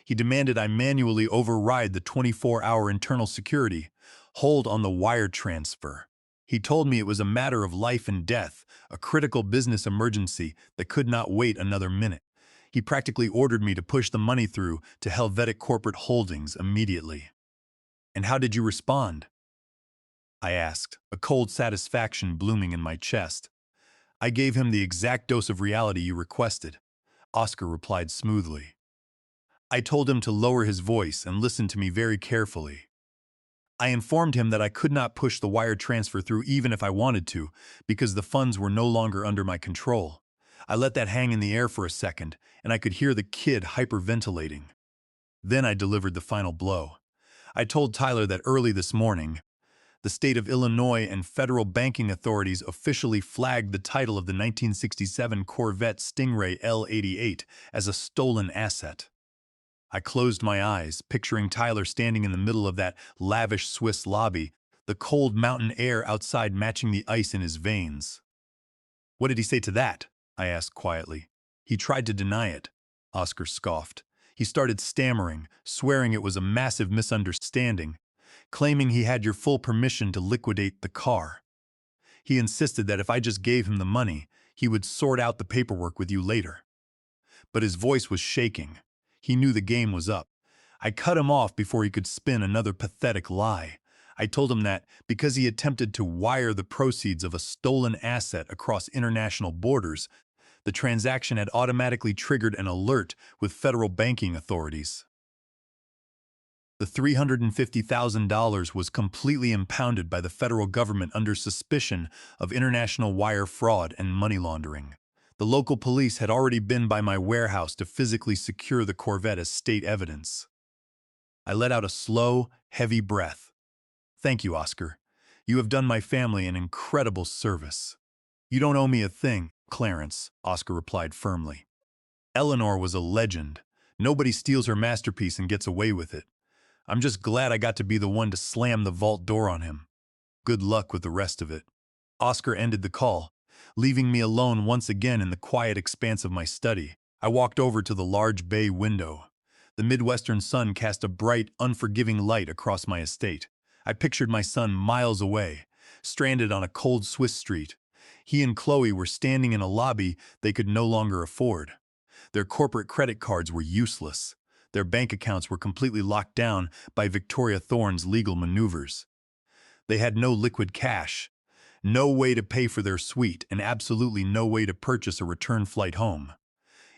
He demanded I manually override the 24-hour internal security, hold on the wire transfer. He told me it was a matter of life and death, a critical business emergency that could not wait another minute. He practically ordered me to push the money through to Helvetic Corporate Holdings immediately." "And how did you respond?" I asked, a cold satisfaction blooming in my chest. "I gave him the exact dose of reality you requested," Oscar replied smoothly. "I told him to lower his voice and listen to me very carefully. I informed him that I could not push the wire transfer through even if I wanted to, because the funds were no longer under my control. I let that hang in the air for a second, and I could hear the kid hyperventilating. Then I delivered the final blow. I told Tyler that early this morning, the state of Illinois and federal banking authorities officially flagged the title of the 1967 Corvette Stingray L88 as a stolen asset. I closed my eyes, picturing Tyler standing in the middle of that lavish Swiss lobby, the cold mountain air outside matching the ice in his veins. "What did he say to that?" I asked quietly. He tried to deny it, Oscar scoffed. He started stammering, swearing it was a massive misunderstanding, claiming he had your full permission to liquidate the car. He insisted that if I just gave him the money, he would sort out the paperwork with you later. But his voice was shaking. He knew the game was up. I cut him off before he could spin another pathetic lie. I told him that because he attempted to wire the proceeds of a stolen asset across international borders, the transaction had automatically triggered an alert with federal banking authorities. The $350,000 was completely impounded by the federal government under suspicion of international wire fraud and money laundering. The local police had already been by my warehouse to physically secure the Corvette as state evidence. I let out a slow, heavy breath. Thank you, Oscar. You have done my family an incredible service. You don't owe me a thing, Clarence, Oscar replied firmly. Eleanor was a legend. Nobody steals her masterpiece and gets away with it. I'm just glad I got to be the one to slam the vault door on him. Good luck with the rest of it. Oscar ended the call, leaving me alone once again in the quiet expanse of my study. I walked over to the large bay window. The Midwestern sun cast a bright, unforgiving light across my estate. I pictured my son miles away, stranded on a cold Swiss street. He and Chloe were standing in a lobby they could no longer afford. Their corporate credit cards were useless. Their bank accounts were completely locked down by Victoria Thorne's legal maneuvers. They had no liquid cash, no way to pay for their suite, and absolutely no way to purchase a return flight home.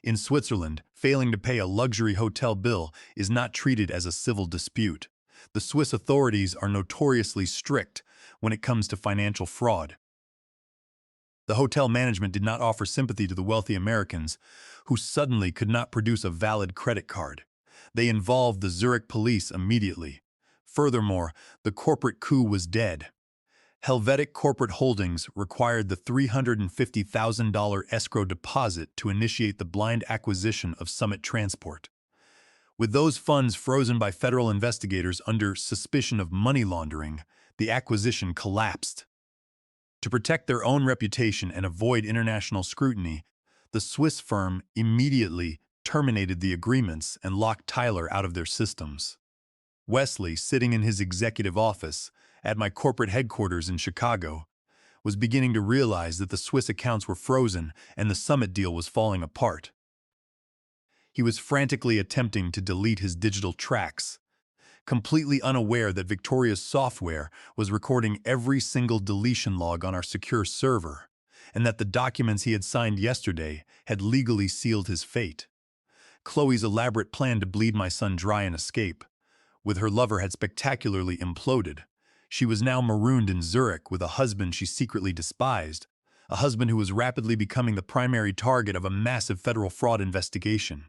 In Switzerland, failing to pay a luxury hotel bill is not treated as a civil dispute. The Swiss authorities are notoriously strict when it comes to financial fraud. The hotel management did not offer sympathy to the wealthy Americans who suddenly could not produce a valid credit card. They involved the Zurich police immediately. Furthermore, the corporate coup was dead. Helvetic Corporate Holdings required the $350,000 escrow deposit to initiate the blind acquisition of Summit Transport. With those funds frozen by federal investigators under suspicion of money laundering, the acquisition collapsed. To protect their own reputation and avoid international scrutiny, the Swiss firm immediately terminated the agreements and locked Tyler out of their systems. Wesley, sitting in his executive office at my corporate headquarters in Chicago, was beginning to realize that the Swiss accounts were frozen and the Summit deal was falling apart. He was frantically attempting to delete his digital tracks, completely unaware that Victoria's software was recording every single deletion log on our secure server, and that the documents he had signed yesterday had legally sealed his fate. Chloe's elaborate plan to bleed my son dry and escape, with her lover, had spectacularly imploded. She was now marooned in Zurich with a husband she secretly despised, a husband who was rapidly becoming the primary target of a massive federal fraud investigation.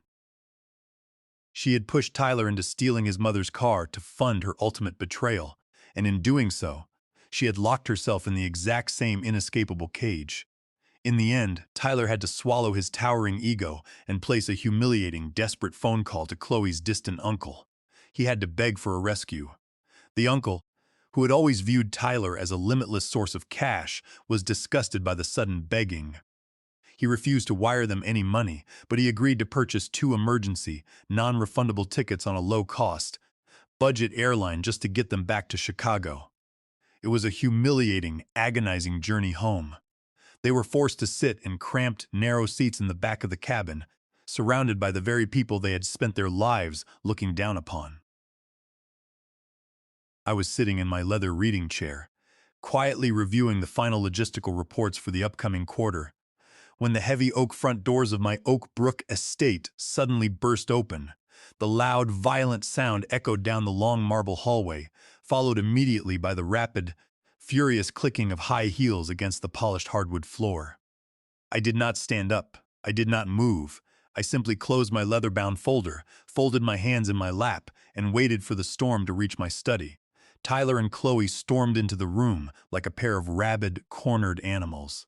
She had pushed Tyler into stealing his mother's car to fund her ultimate betrayal, and in doing so, she had locked herself in the exact same inescapable cage. In the end, Tyler had to swallow his towering ego and place a humiliating, desperate phone call to Chloe's distant uncle. He had to beg for a rescue. The uncle, who had always viewed Tyler as a limitless source of cash, was disgusted by the sudden begging. He refused to wire them any money, but he agreed to purchase 2 emergency, non-refundable tickets on a low-cost, budget airline just to get them back to Chicago. It was a humiliating, agonizing journey home. They were forced to sit in cramped, narrow seats in the back of the cabin, surrounded by the very people they had spent their lives looking down upon. I was sitting in my leather reading chair, quietly reviewing the final logistical reports for the upcoming quarter, when the heavy oak front doors of my Oak Brook estate suddenly burst open. The loud, violent sound echoed down the long marble hallway, followed immediately by the rapid, furious clicking of high heels against the polished hardwood floor. I did not stand up. I did not move. I simply closed my leather-bound folder, folded my hands in my lap, and waited for the storm to reach my study. Tyler and Chloe stormed into the room like a pair of rabid, cornered animals.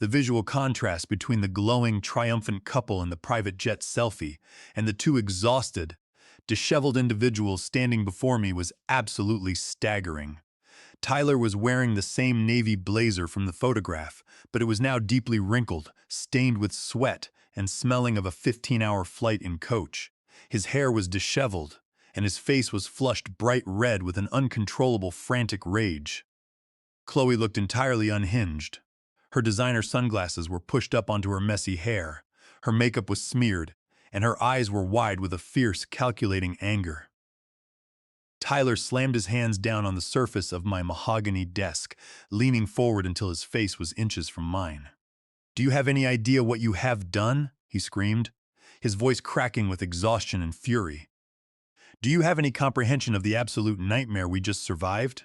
The visual contrast between the glowing, triumphant couple in the private jet selfie and the 2 exhausted, disheveled individuals standing before me was absolutely staggering. Tyler was wearing the same navy blazer from the photograph, but it was now deeply wrinkled, stained with sweat, and smelling of a 15-hour flight in coach. His hair was disheveled, and his face was flushed bright red with an uncontrollable frantic rage. Chloe looked entirely unhinged. Her designer sunglasses were pushed up onto her messy hair, her makeup was smeared, and her eyes were wide with a fierce, calculating anger. Tyler slammed his hands down on the surface of my mahogany desk, leaning forward until his face was inches from mine. "Do you have any idea what you have done?" he screamed, his voice cracking with exhaustion and fury. "Do you have any comprehension of the absolute nightmare we just survived?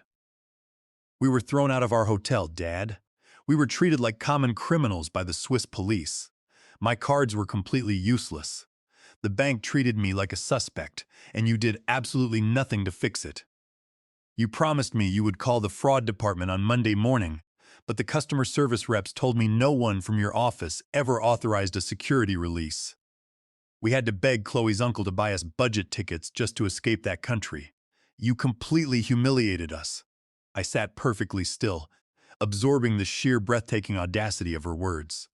We were thrown out of our hotel, Dad. We were treated like common criminals by the Swiss police. My cards were completely useless. The bank treated me like a suspect, and you did absolutely nothing to fix it. You promised me you would call the fraud department on Monday morning, but the customer service reps told me no one from your office ever authorized a security release. We had to beg Chloe's uncle to buy us budget tickets just to escape that country. You completely humiliated us." I sat perfectly still, absorbing the sheer breathtaking audacity of her words.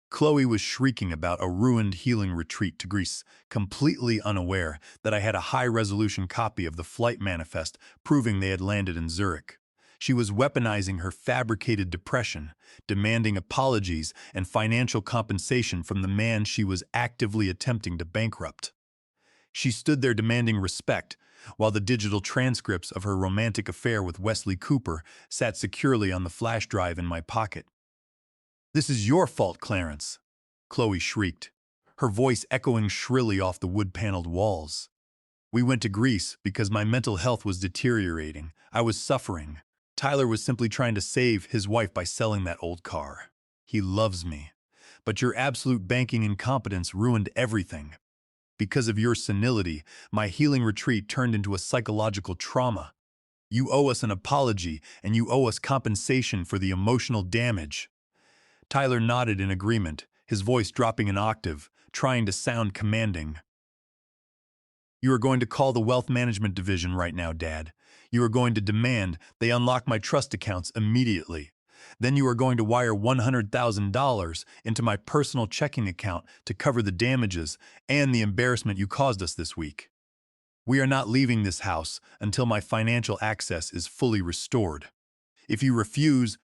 Chloe was shrieking about a ruined healing retreat to Greece, completely unaware that I had a high-resolution copy of the flight manifest proving they had landed in Zurich. She was weaponizing her fabricated depression, demanding apologies and financial compensation from the man she was actively attempting to bankrupt. She stood there demanding respect, while the digital transcripts of her romantic affair with Wesley Cooper sat securely on the flash drive in my pocket. "This is your fault, Clarence," Chloe shrieked, her voice echoing shrilly off the wood-paneled walls. "We went to Greece because my mental health was deteriorating. I was suffering. Tyler was simply trying to save his wife by selling that old car. He loves me. But your absolute banking incompetence ruined everything. Because of your senility, my healing retreat turned into a psychological trauma. You owe us an apology, and you owe us compensation for the emotional damage." Tyler nodded in agreement, his voice dropping an octave, trying to sound commanding. "You are going to call the wealth management division right now, Dad. You are going to demand they unlock my trust accounts immediately. Then you are going to wire $100,000 into my personal checking account to cover the damages and the embarrassment you caused us this week. We are not leaving this house until my financial access is fully restored. If you refuse,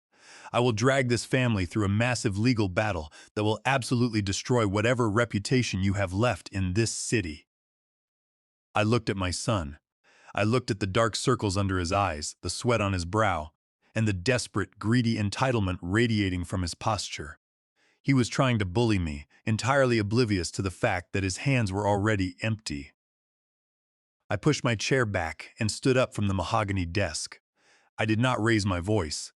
I will drag this family through a massive legal battle that will absolutely destroy whatever reputation you have left in this city." I looked at my son. I looked at the dark circles under his eyes, the sweat on his brow, and the desperate, greedy entitlement radiating from his posture. He was trying to bully me, entirely oblivious to the fact that his hands were already empty. I pushed my chair back and stood up from the mahogany desk. I did not raise my voice.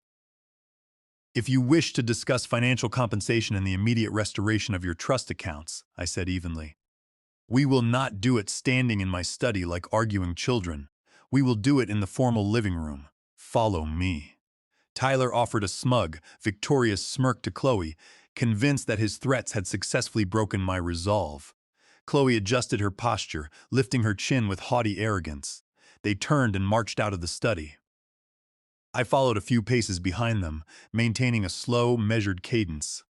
"If you wish to discuss financial compensation and the immediate restoration of your trust accounts," I said evenly, "we will not do it standing in my study like arguing children. We will do it in the formal living room. Follow me." Tyler offered a smug, victorious smirk to Chloe, convinced that his threats had successfully broken my resolve. Chloe adjusted her posture, lifting her chin with haughty arrogance. They turned and marched out of the study. I followed a few paces behind them, maintaining a slow, measured cadence.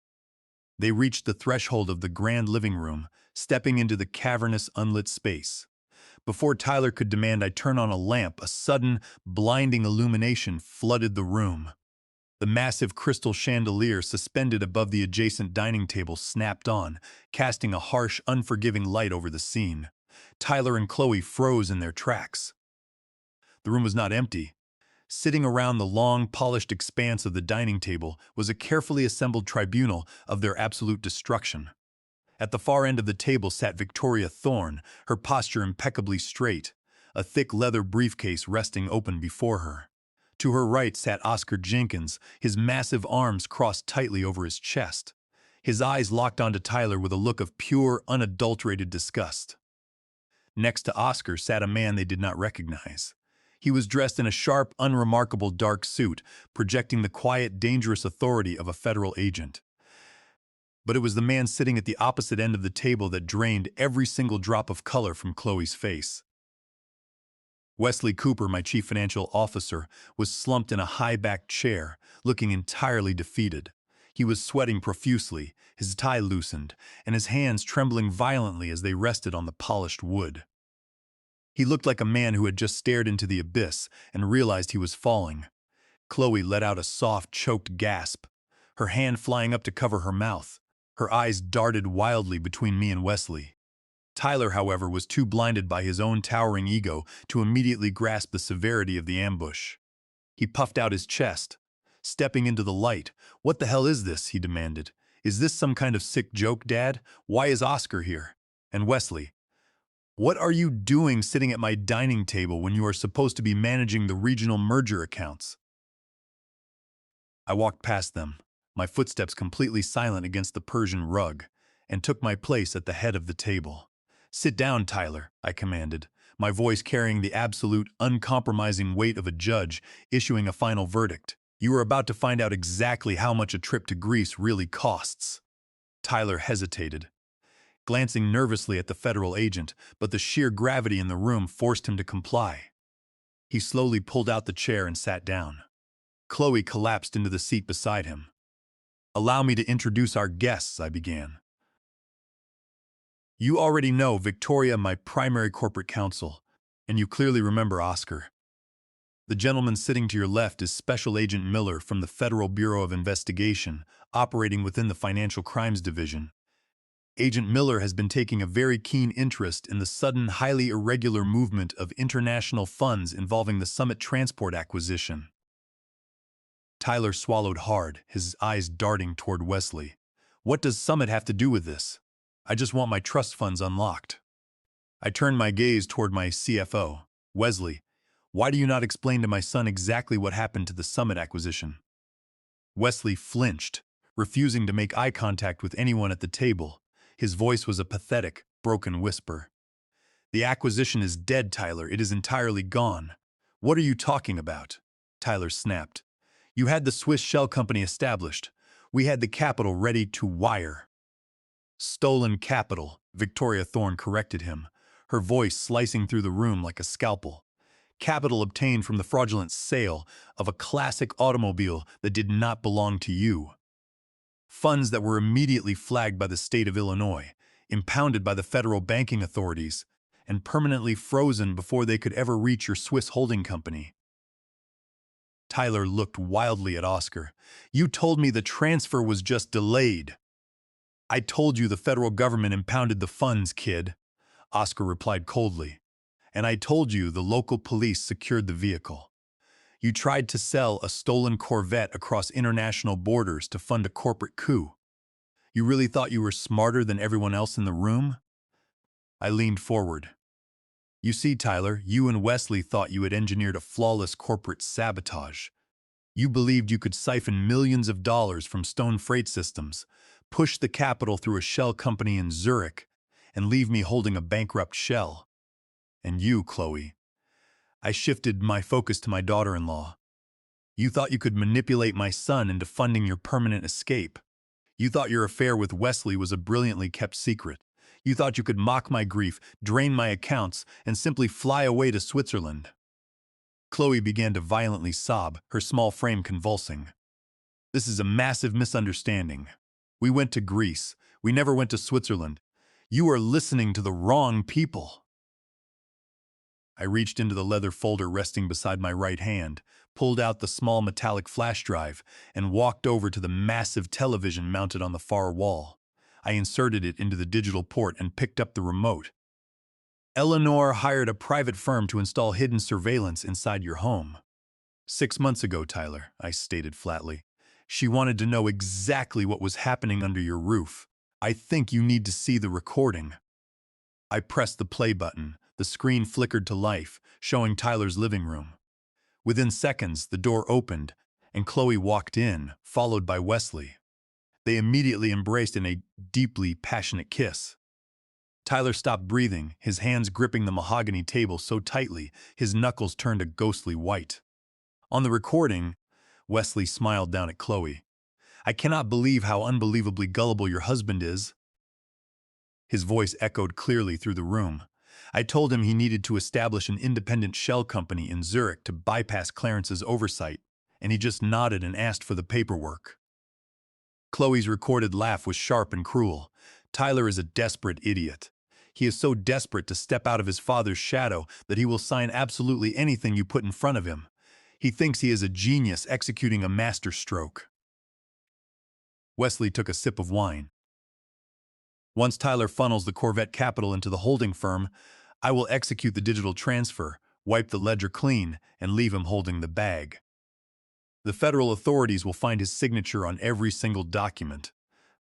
They reached the threshold of the grand living room, stepping into the cavernous, unlit space. Before Tyler could demand I turn on a lamp, a sudden, blinding illumination flooded the room. The massive crystal chandelier suspended above the adjacent dining table snapped on, casting a harsh, unforgiving light over the scene. Tyler and Chloe froze in their tracks. The room was not empty. Sitting around the long, polished expanse of the dining table was a carefully assembled tribunal of their absolute destruction. At the far end of the table sat Victoria Thorne, her posture impeccably straight, a thick leather briefcase resting open before her. To her right sat Oscar Jenkins, his massive arms crossed tightly over his chest. His eyes locked onto Tyler with a look of pure, unadulterated disgust. Next to Oscar sat a man they did not recognize. He was dressed in a sharp, unremarkable dark suit, projecting the quiet, dangerous authority of a federal agent. But it was the man sitting at the opposite end of the table that drained every single drop of color from Chloe's face. Wesley Cooper, my chief financial officer, was slumped in a high-backed chair, looking entirely defeated. He was sweating profusely, his tie loosened, and his hands trembling violently as they rested on the polished wood. He looked like a man who had just stared into the abyss and realized he was falling. Chloe let out a soft, choked gasp, her hand flying up to cover her mouth. Her eyes darted wildly between me and Wesley. Tyler, however, was too blinded by his own towering ego to immediately grasp the severity of the ambush. He puffed out his chest, stepping into the light. "What the hell is this?" he demanded. "Is this some kind of sick joke, Dad? Why is Oscar here? And Wesley, what are you doing sitting at my dining table when you are supposed to be managing the regional merger accounts?" I walked past them, my footsteps completely silent against the Persian rug, and took my place at the head of the table. "Sit down, Tyler," I commanded, my voice carrying the absolute, uncompromising weight of a judge issuing a final verdict. "You are about to find out exactly how much a trip to Greece really costs." Tyler hesitated, glancing nervously at the federal agent, but the sheer gravity in the room forced him to comply. He slowly pulled out the chair and sat down. Chloe collapsed into the seat beside him. "Allow me to introduce our guests," I began. "You already know Victoria, my primary corporate counsel, and you clearly remember Oscar. The gentleman sitting to your left is Special Agent Miller from the Federal Bureau of Investigation, operating within the Financial Crimes Division. Agent Miller has been taking a very keen interest in the sudden, highly irregular movement of international funds involving the Summit Transport acquisition." Tyler swallowed hard, his eyes darting toward Wesley. "What does Summit have to do with this? I just want my trust funds unlocked." I turned my gaze toward my CFO. "Wesley, why do you not explain to my son exactly what happened to the Summit acquisition?" Wesley flinched, refusing to make eye contact with anyone at the table. His voice was a pathetic, broken whisper. "The acquisition is dead, Tyler. It is entirely gone." "What are you talking about?" Tyler snapped. "You had the Swiss shell company established. We had the capital ready to wire." "Stolen capital," Victoria Thorne corrected him, her voice slicing through the room like a scalpel. "Capital obtained from the fraudulent sale of a classic automobile that did not belong to you. Funds that were immediately flagged by the state of Illinois, impounded by the federal banking authorities, and permanently frozen before they could ever reach your Swiss holding company." Tyler looked wildly at Oscar. "You told me the transfer was just delayed." "I told you the federal government impounded the funds, kid," Oscar replied coldly. "And I told you the local police secured the vehicle. You tried to sell a stolen Corvette across international borders to fund a corporate coup. You really thought you were smarter than everyone else in the room?" I leaned forward. "You see, Tyler, you and Wesley thought you had engineered a flawless corporate sabotage. You believed you could siphon millions of dollars from Stone Freight Systems, push the capital through a shell company in Zurich, and leave me holding a bankrupt shell. And you, Chloe," I shifted my focus to my daughter-in-law, "you thought you could manipulate my son into funding your permanent escape. You thought your affair with Wesley was a brilliantly kept secret. You thought you could mock my grief, drain my accounts, and simply fly away to Switzerland." Chloe began to violently sob, her small frame convulsing. "This is a massive misunderstanding. We went to Greece. We never went to Switzerland. You are listening to the wrong people." I reached into the leather folder resting beside my right hand, pulled out the small metallic flash drive, and walked over to the massive television mounted on the far wall. I inserted it into the digital port and picked up the remote. "Eleanor hired a private firm to install hidden surveillance inside your home. 6 months ago, Tyler," I stated flatly. "She wanted to know exactly what was happening under your roof. I think you need to see the recording." I pressed the play button. The screen flickered to life, showing Tyler's living room. Within seconds, the door opened, and Chloe walked in, followed by Wesley. They immediately embraced in a deeply passionate kiss. Tyler stopped breathing, his hands gripping the mahogany table so tightly his knuckles turned a ghostly white. On the recording, Wesley smiled down at Chloe. "I cannot believe how unbelievably gullible your husband is." His voice echoed clearly through the room. I told him he needed to establish an independent shell company in Zurich to bypass Clarence's oversight, and he just nodded and asked for the paperwork. Chloe's recorded laugh was sharp and cruel. Tyler is a desperate idiot. He is so desperate to step out of his father's shadow that he will sign absolutely anything you put in front of him. He thinks he is a genius executing a master stroke. Wesley took a sip of wine. Once Tyler funnels the Corvette capital into the holding firm, I will execute the digital transfer, wipe the ledger clean, and leave him holding the bag. The federal authorities will find his signature on every single document.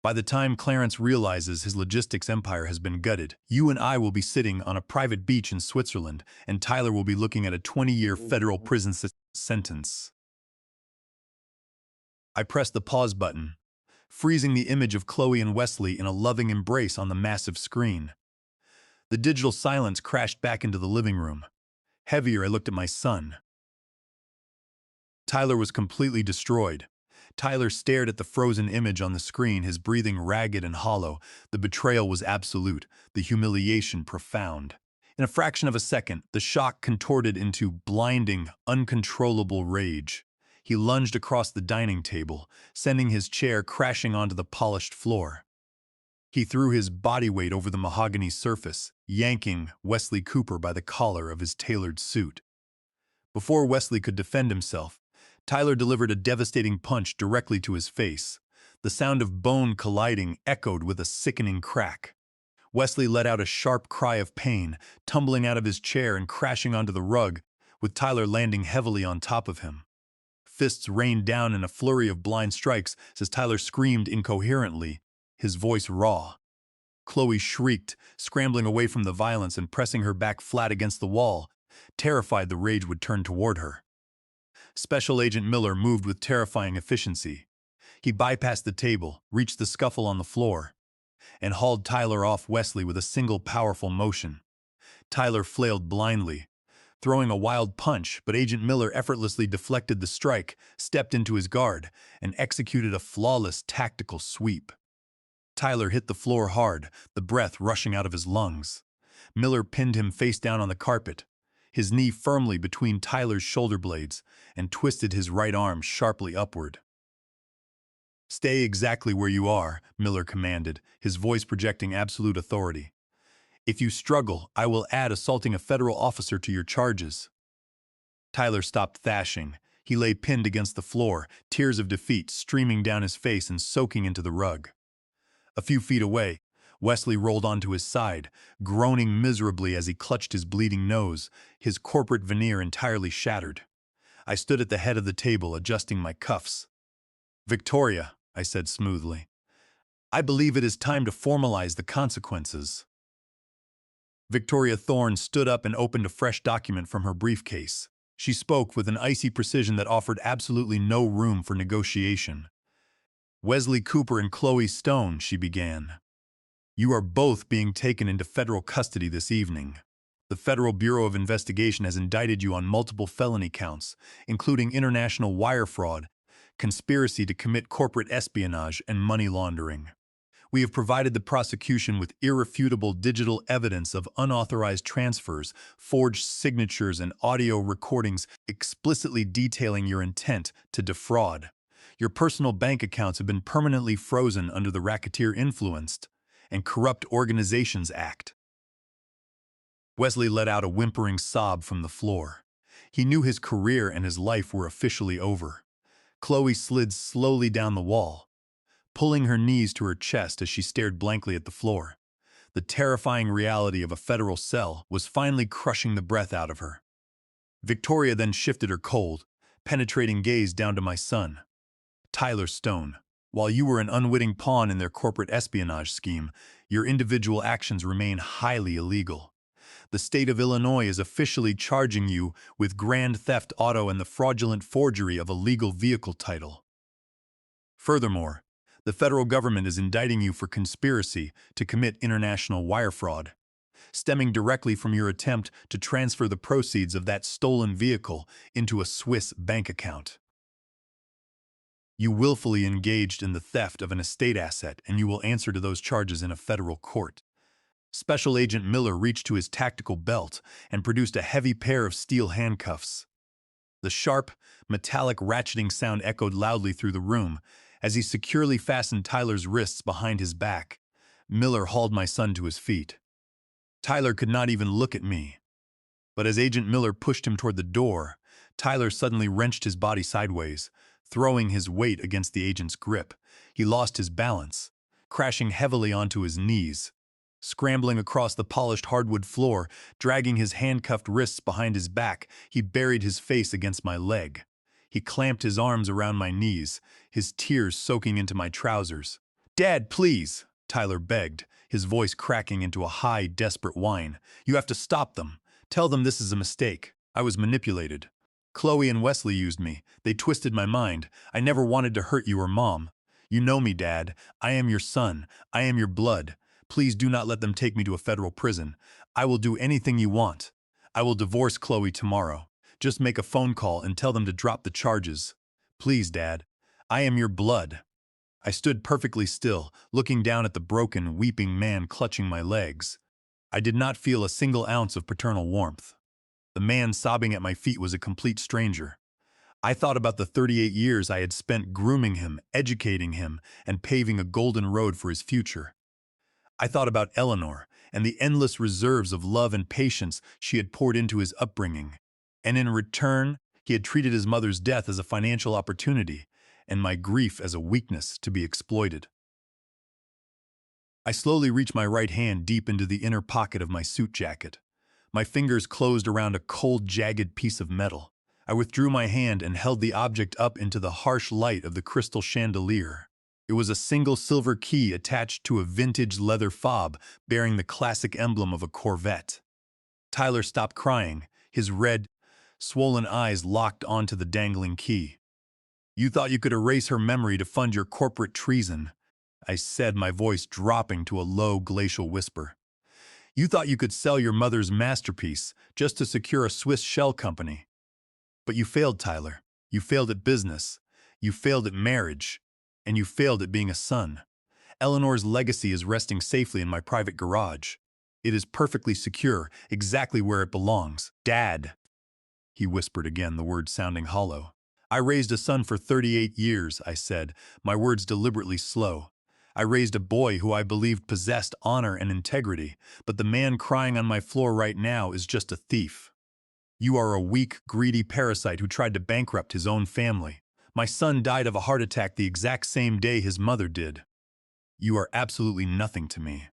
By the time Clarence realizes his logistics empire has been gutted, you and I will be sitting on a private beach in Switzerland, and Tyler will be looking at a 20-year federal prison sentence. I pressed the pause button, freezing the image of Chloe and Wesley in a loving embrace on the massive screen. The digital silence crashed back into the living room. Heavier, I looked at my son. Tyler was completely destroyed. Tyler stared at the frozen image on the screen, his breathing ragged and hollow. The betrayal was absolute, the humiliation profound. In a fraction of a second, the shock contorted into blinding, uncontrollable rage. He lunged across the dining table, sending his chair crashing onto the polished floor. He threw his body weight over the mahogany surface, yanking Wesley Cooper by the collar of his tailored suit. Before Wesley could defend himself, Tyler delivered a devastating punch directly to his face. The sound of bone colliding echoed with a sickening crack. Wesley let out a sharp cry of pain, tumbling out of his chair and crashing onto the rug, with Tyler landing heavily on top of him. Fists rained down in a flurry of blind strikes as Tyler screamed incoherently, his voice raw. Chloe shrieked, scrambling away from the violence and pressing her back flat against the wall, terrified the rage would turn toward her. Special Agent Miller moved with terrifying efficiency. He bypassed the table, reached the scuffle on the floor, and hauled Tyler off Wesley with a single powerful motion. Tyler flailed blindly, throwing a wild punch, but Agent Miller effortlessly deflected the strike, stepped into his guard, and executed a flawless tactical sweep. Tyler hit the floor hard, the breath rushing out of his lungs. Miller pinned him face down on the carpet, his knee firmly between Tyler's shoulder blades, and twisted his right arm sharply upward. "Stay exactly where you are," Miller commanded, his voice projecting absolute authority. "If you struggle, I will add assaulting a federal officer to your charges." Tyler stopped thrashing. He lay pinned against the floor, tears of defeat streaming down his face and soaking into the rug. A few feet away, Wesley rolled onto his side, groaning miserably as he clutched his bleeding nose, his corporate veneer entirely shattered. I stood at the head of the table, adjusting my cuffs. "Victoria," I said smoothly, "I believe it is time to formalize the consequences." Victoria Thorne stood up and opened a fresh document from her briefcase. She spoke with an icy precision that offered absolutely no room for negotiation. "Wesley Cooper and Chloe Stone," she began. "You are both being taken into federal custody this evening. The Federal Bureau of Investigation has indicted you on multiple felony counts, including international wire fraud, conspiracy to commit corporate espionage, and money laundering. We have provided the prosecution with irrefutable digital evidence of unauthorized transfers, forged signatures, and audio recordings explicitly detailing your intent to defraud. Your personal bank accounts have been permanently frozen under the Racketeer-Influenced and Corrupt Organizations Act." Wesley let out a whimpering sob from the floor. He knew his career and his life were officially over. Chloe slid slowly down the wall, pulling her knees to her chest as she stared blankly at the floor. The terrifying reality of a federal cell was finally crushing the breath out of her. Victoria then shifted her cold, penetrating gaze down to my son. "Tyler Stone, while you were an unwitting pawn in their corporate espionage scheme, your individual actions remain highly illegal. The state of Illinois is officially charging you with grand theft auto and the fraudulent forgery of a legal vehicle title. Furthermore, the federal government is indicting you for conspiracy to commit international wire fraud, stemming directly from your attempt to transfer the proceeds of that stolen vehicle into a Swiss bank account. You willfully engaged in the theft of an estate asset, and you will answer to those charges in a federal court. Special Agent Miller reached to his tactical belt and produced a heavy pair of steel handcuffs. The sharp, metallic ratcheting sound echoed loudly through the room as he securely fastened Tyler's wrists behind his back. Miller hauled my son to his feet. Tyler could not even look at me. But as Agent Miller pushed him toward the door, Tyler suddenly wrenched his body sideways, throwing his weight against the agent's grip. He lost his balance, crashing heavily onto his knees. Scrambling across the polished hardwood floor, dragging his handcuffed wrists behind his back, he buried his face against my leg. He clamped his arms around my knees, his tears soaking into my trousers. "Dad, please," Tyler begged, his voice cracking into a high, desperate whine. "You have to stop them. Tell them this is a mistake. I was manipulated. Chloe and Wesley used me. They twisted my mind. I never wanted to hurt you or Mom. You know me, Dad. I am your son. I am your blood. Please do not let them take me to a federal prison. I will do anything you want. I will divorce Chloe tomorrow. Just make a phone call and tell them to drop the charges. Please, Dad. I am your blood." I stood perfectly still, looking down at the broken, weeping man clutching my legs. I did not feel a single ounce of paternal warmth. The man sobbing at my feet was a complete stranger. I thought about the 38 years I had spent grooming him, educating him, and paving a golden road for his future. I thought about Eleanor and the endless reserves of love and patience she had poured into his upbringing. And in return, he had treated his mother's death as a financial opportunity, and my grief as a weakness to be exploited. I slowly reached my right hand deep into the inner pocket of my suit jacket. My fingers closed around a cold, jagged piece of metal. I withdrew my hand and held the object up into the harsh light of the crystal chandelier. It was a single silver key attached to a vintage leather fob bearing the classic emblem of a Corvette. Tyler stopped crying, his red, swollen eyes locked onto the dangling key. "You thought you could erase her memory to fund your corporate treason," I said, my voice dropping to a low, glacial whisper. "You thought you could sell your mother's masterpiece just to secure a Swiss shell company. But you failed, Tyler. You failed at business. You failed at marriage. And you failed at being a son. Eleanor's legacy is resting safely in my private garage. It is perfectly secure, exactly where it belongs. Dad," he whispered again, the words sounding hollow. "I raised a son for 38 years, I said, my words deliberately slow. I raised a boy who I believed possessed honor and integrity, but the man crying on my floor right now is just a thief. You are a weak, greedy parasite who tried to bankrupt his own family. My son died of a heart attack the exact same day his mother did. You are absolutely nothing to me."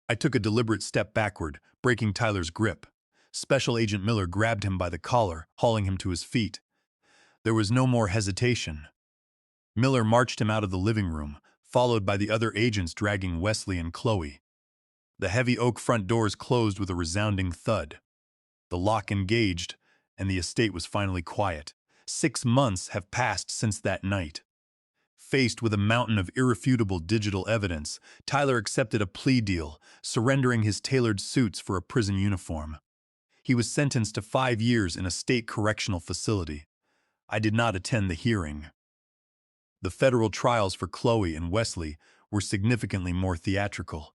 I took a deliberate step backward, breaking Tyler's grip. Special Agent Miller grabbed him by the collar, hauling him to his feet. There was no more hesitation. Miller marched him out of the living room, followed by the other agents dragging Wesley and Chloe. The heavy oak front doors closed with a resounding thud. The lock engaged, and the estate was finally quiet. 6 months have passed since that night. Faced with a mountain of irrefutable digital evidence, Tyler accepted a plea deal, surrendering his tailored suits for a prison uniform. He was sentenced to 5 years in a state correctional facility. I did not attend the hearing. The federal trials for Chloe and Wesley were significantly more theatrical.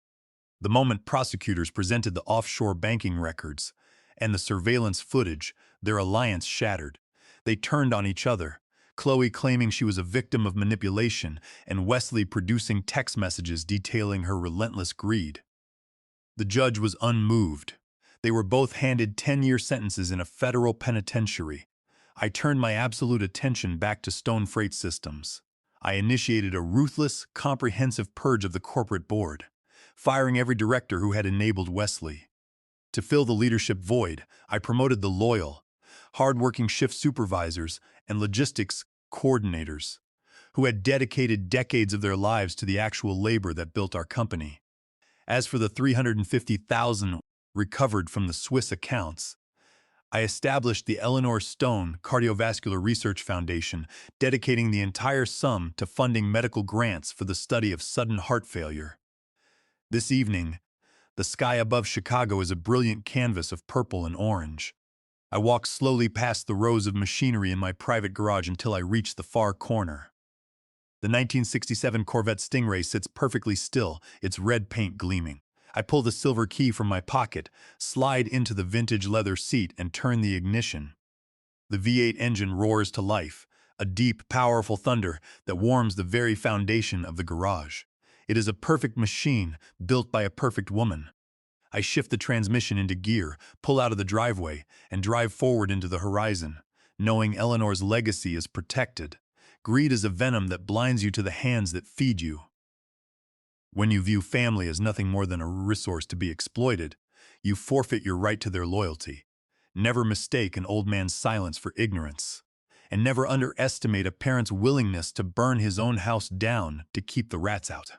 The moment prosecutors presented the offshore banking records and the surveillance footage, their alliance shattered. They turned on each other, Chloe claiming she was a victim of manipulation and Wesley producing text messages detailing her relentless greed. The judge was unmoved. They were both handed 10-year sentences in a federal penitentiary. I turned my absolute attention back to Stone Freight Systems. I initiated a ruthless, comprehensive purge of the corporate board, firing every director who had enabled Wesley. To fill the leadership void, I promoted the loyal, hard-working shift supervisors and logistics coordinators, who had dedicated decades of their lives to the actual labor that built our company. As for the $350,000 recovered from the Swiss accounts, I established the Eleanor Stone Cardiovascular Research Foundation, dedicating the entire sum to funding medical grants for the study of sudden heart failure. This evening, the sky above Chicago is a brilliant canvas of purple and orange. I walked slowly past the rows of machinery in my private garage until I reached the far corner. The 1967 Corvette Stingray sits perfectly still, its red paint gleaming. I pull the silver key from my pocket, slide into the vintage leather seat, and turn the ignition. The V8 engine roars to life, a deep, powerful thunder that warms the very foundation of the garage. It is a perfect machine, built by a perfect woman. I shift the transmission into gear, pull out of the driveway, and drive forward into the horizon, knowing Eleanor's legacy is protected. Greed is a venom that blinds you to the hands that feed you. When you view family as nothing more than a resource to be exploited, you forfeit your right to their loyalty. Never mistake an old man's silence for ignorance. And never underestimate a parent's willingness to burn his own house down to keep the rats out.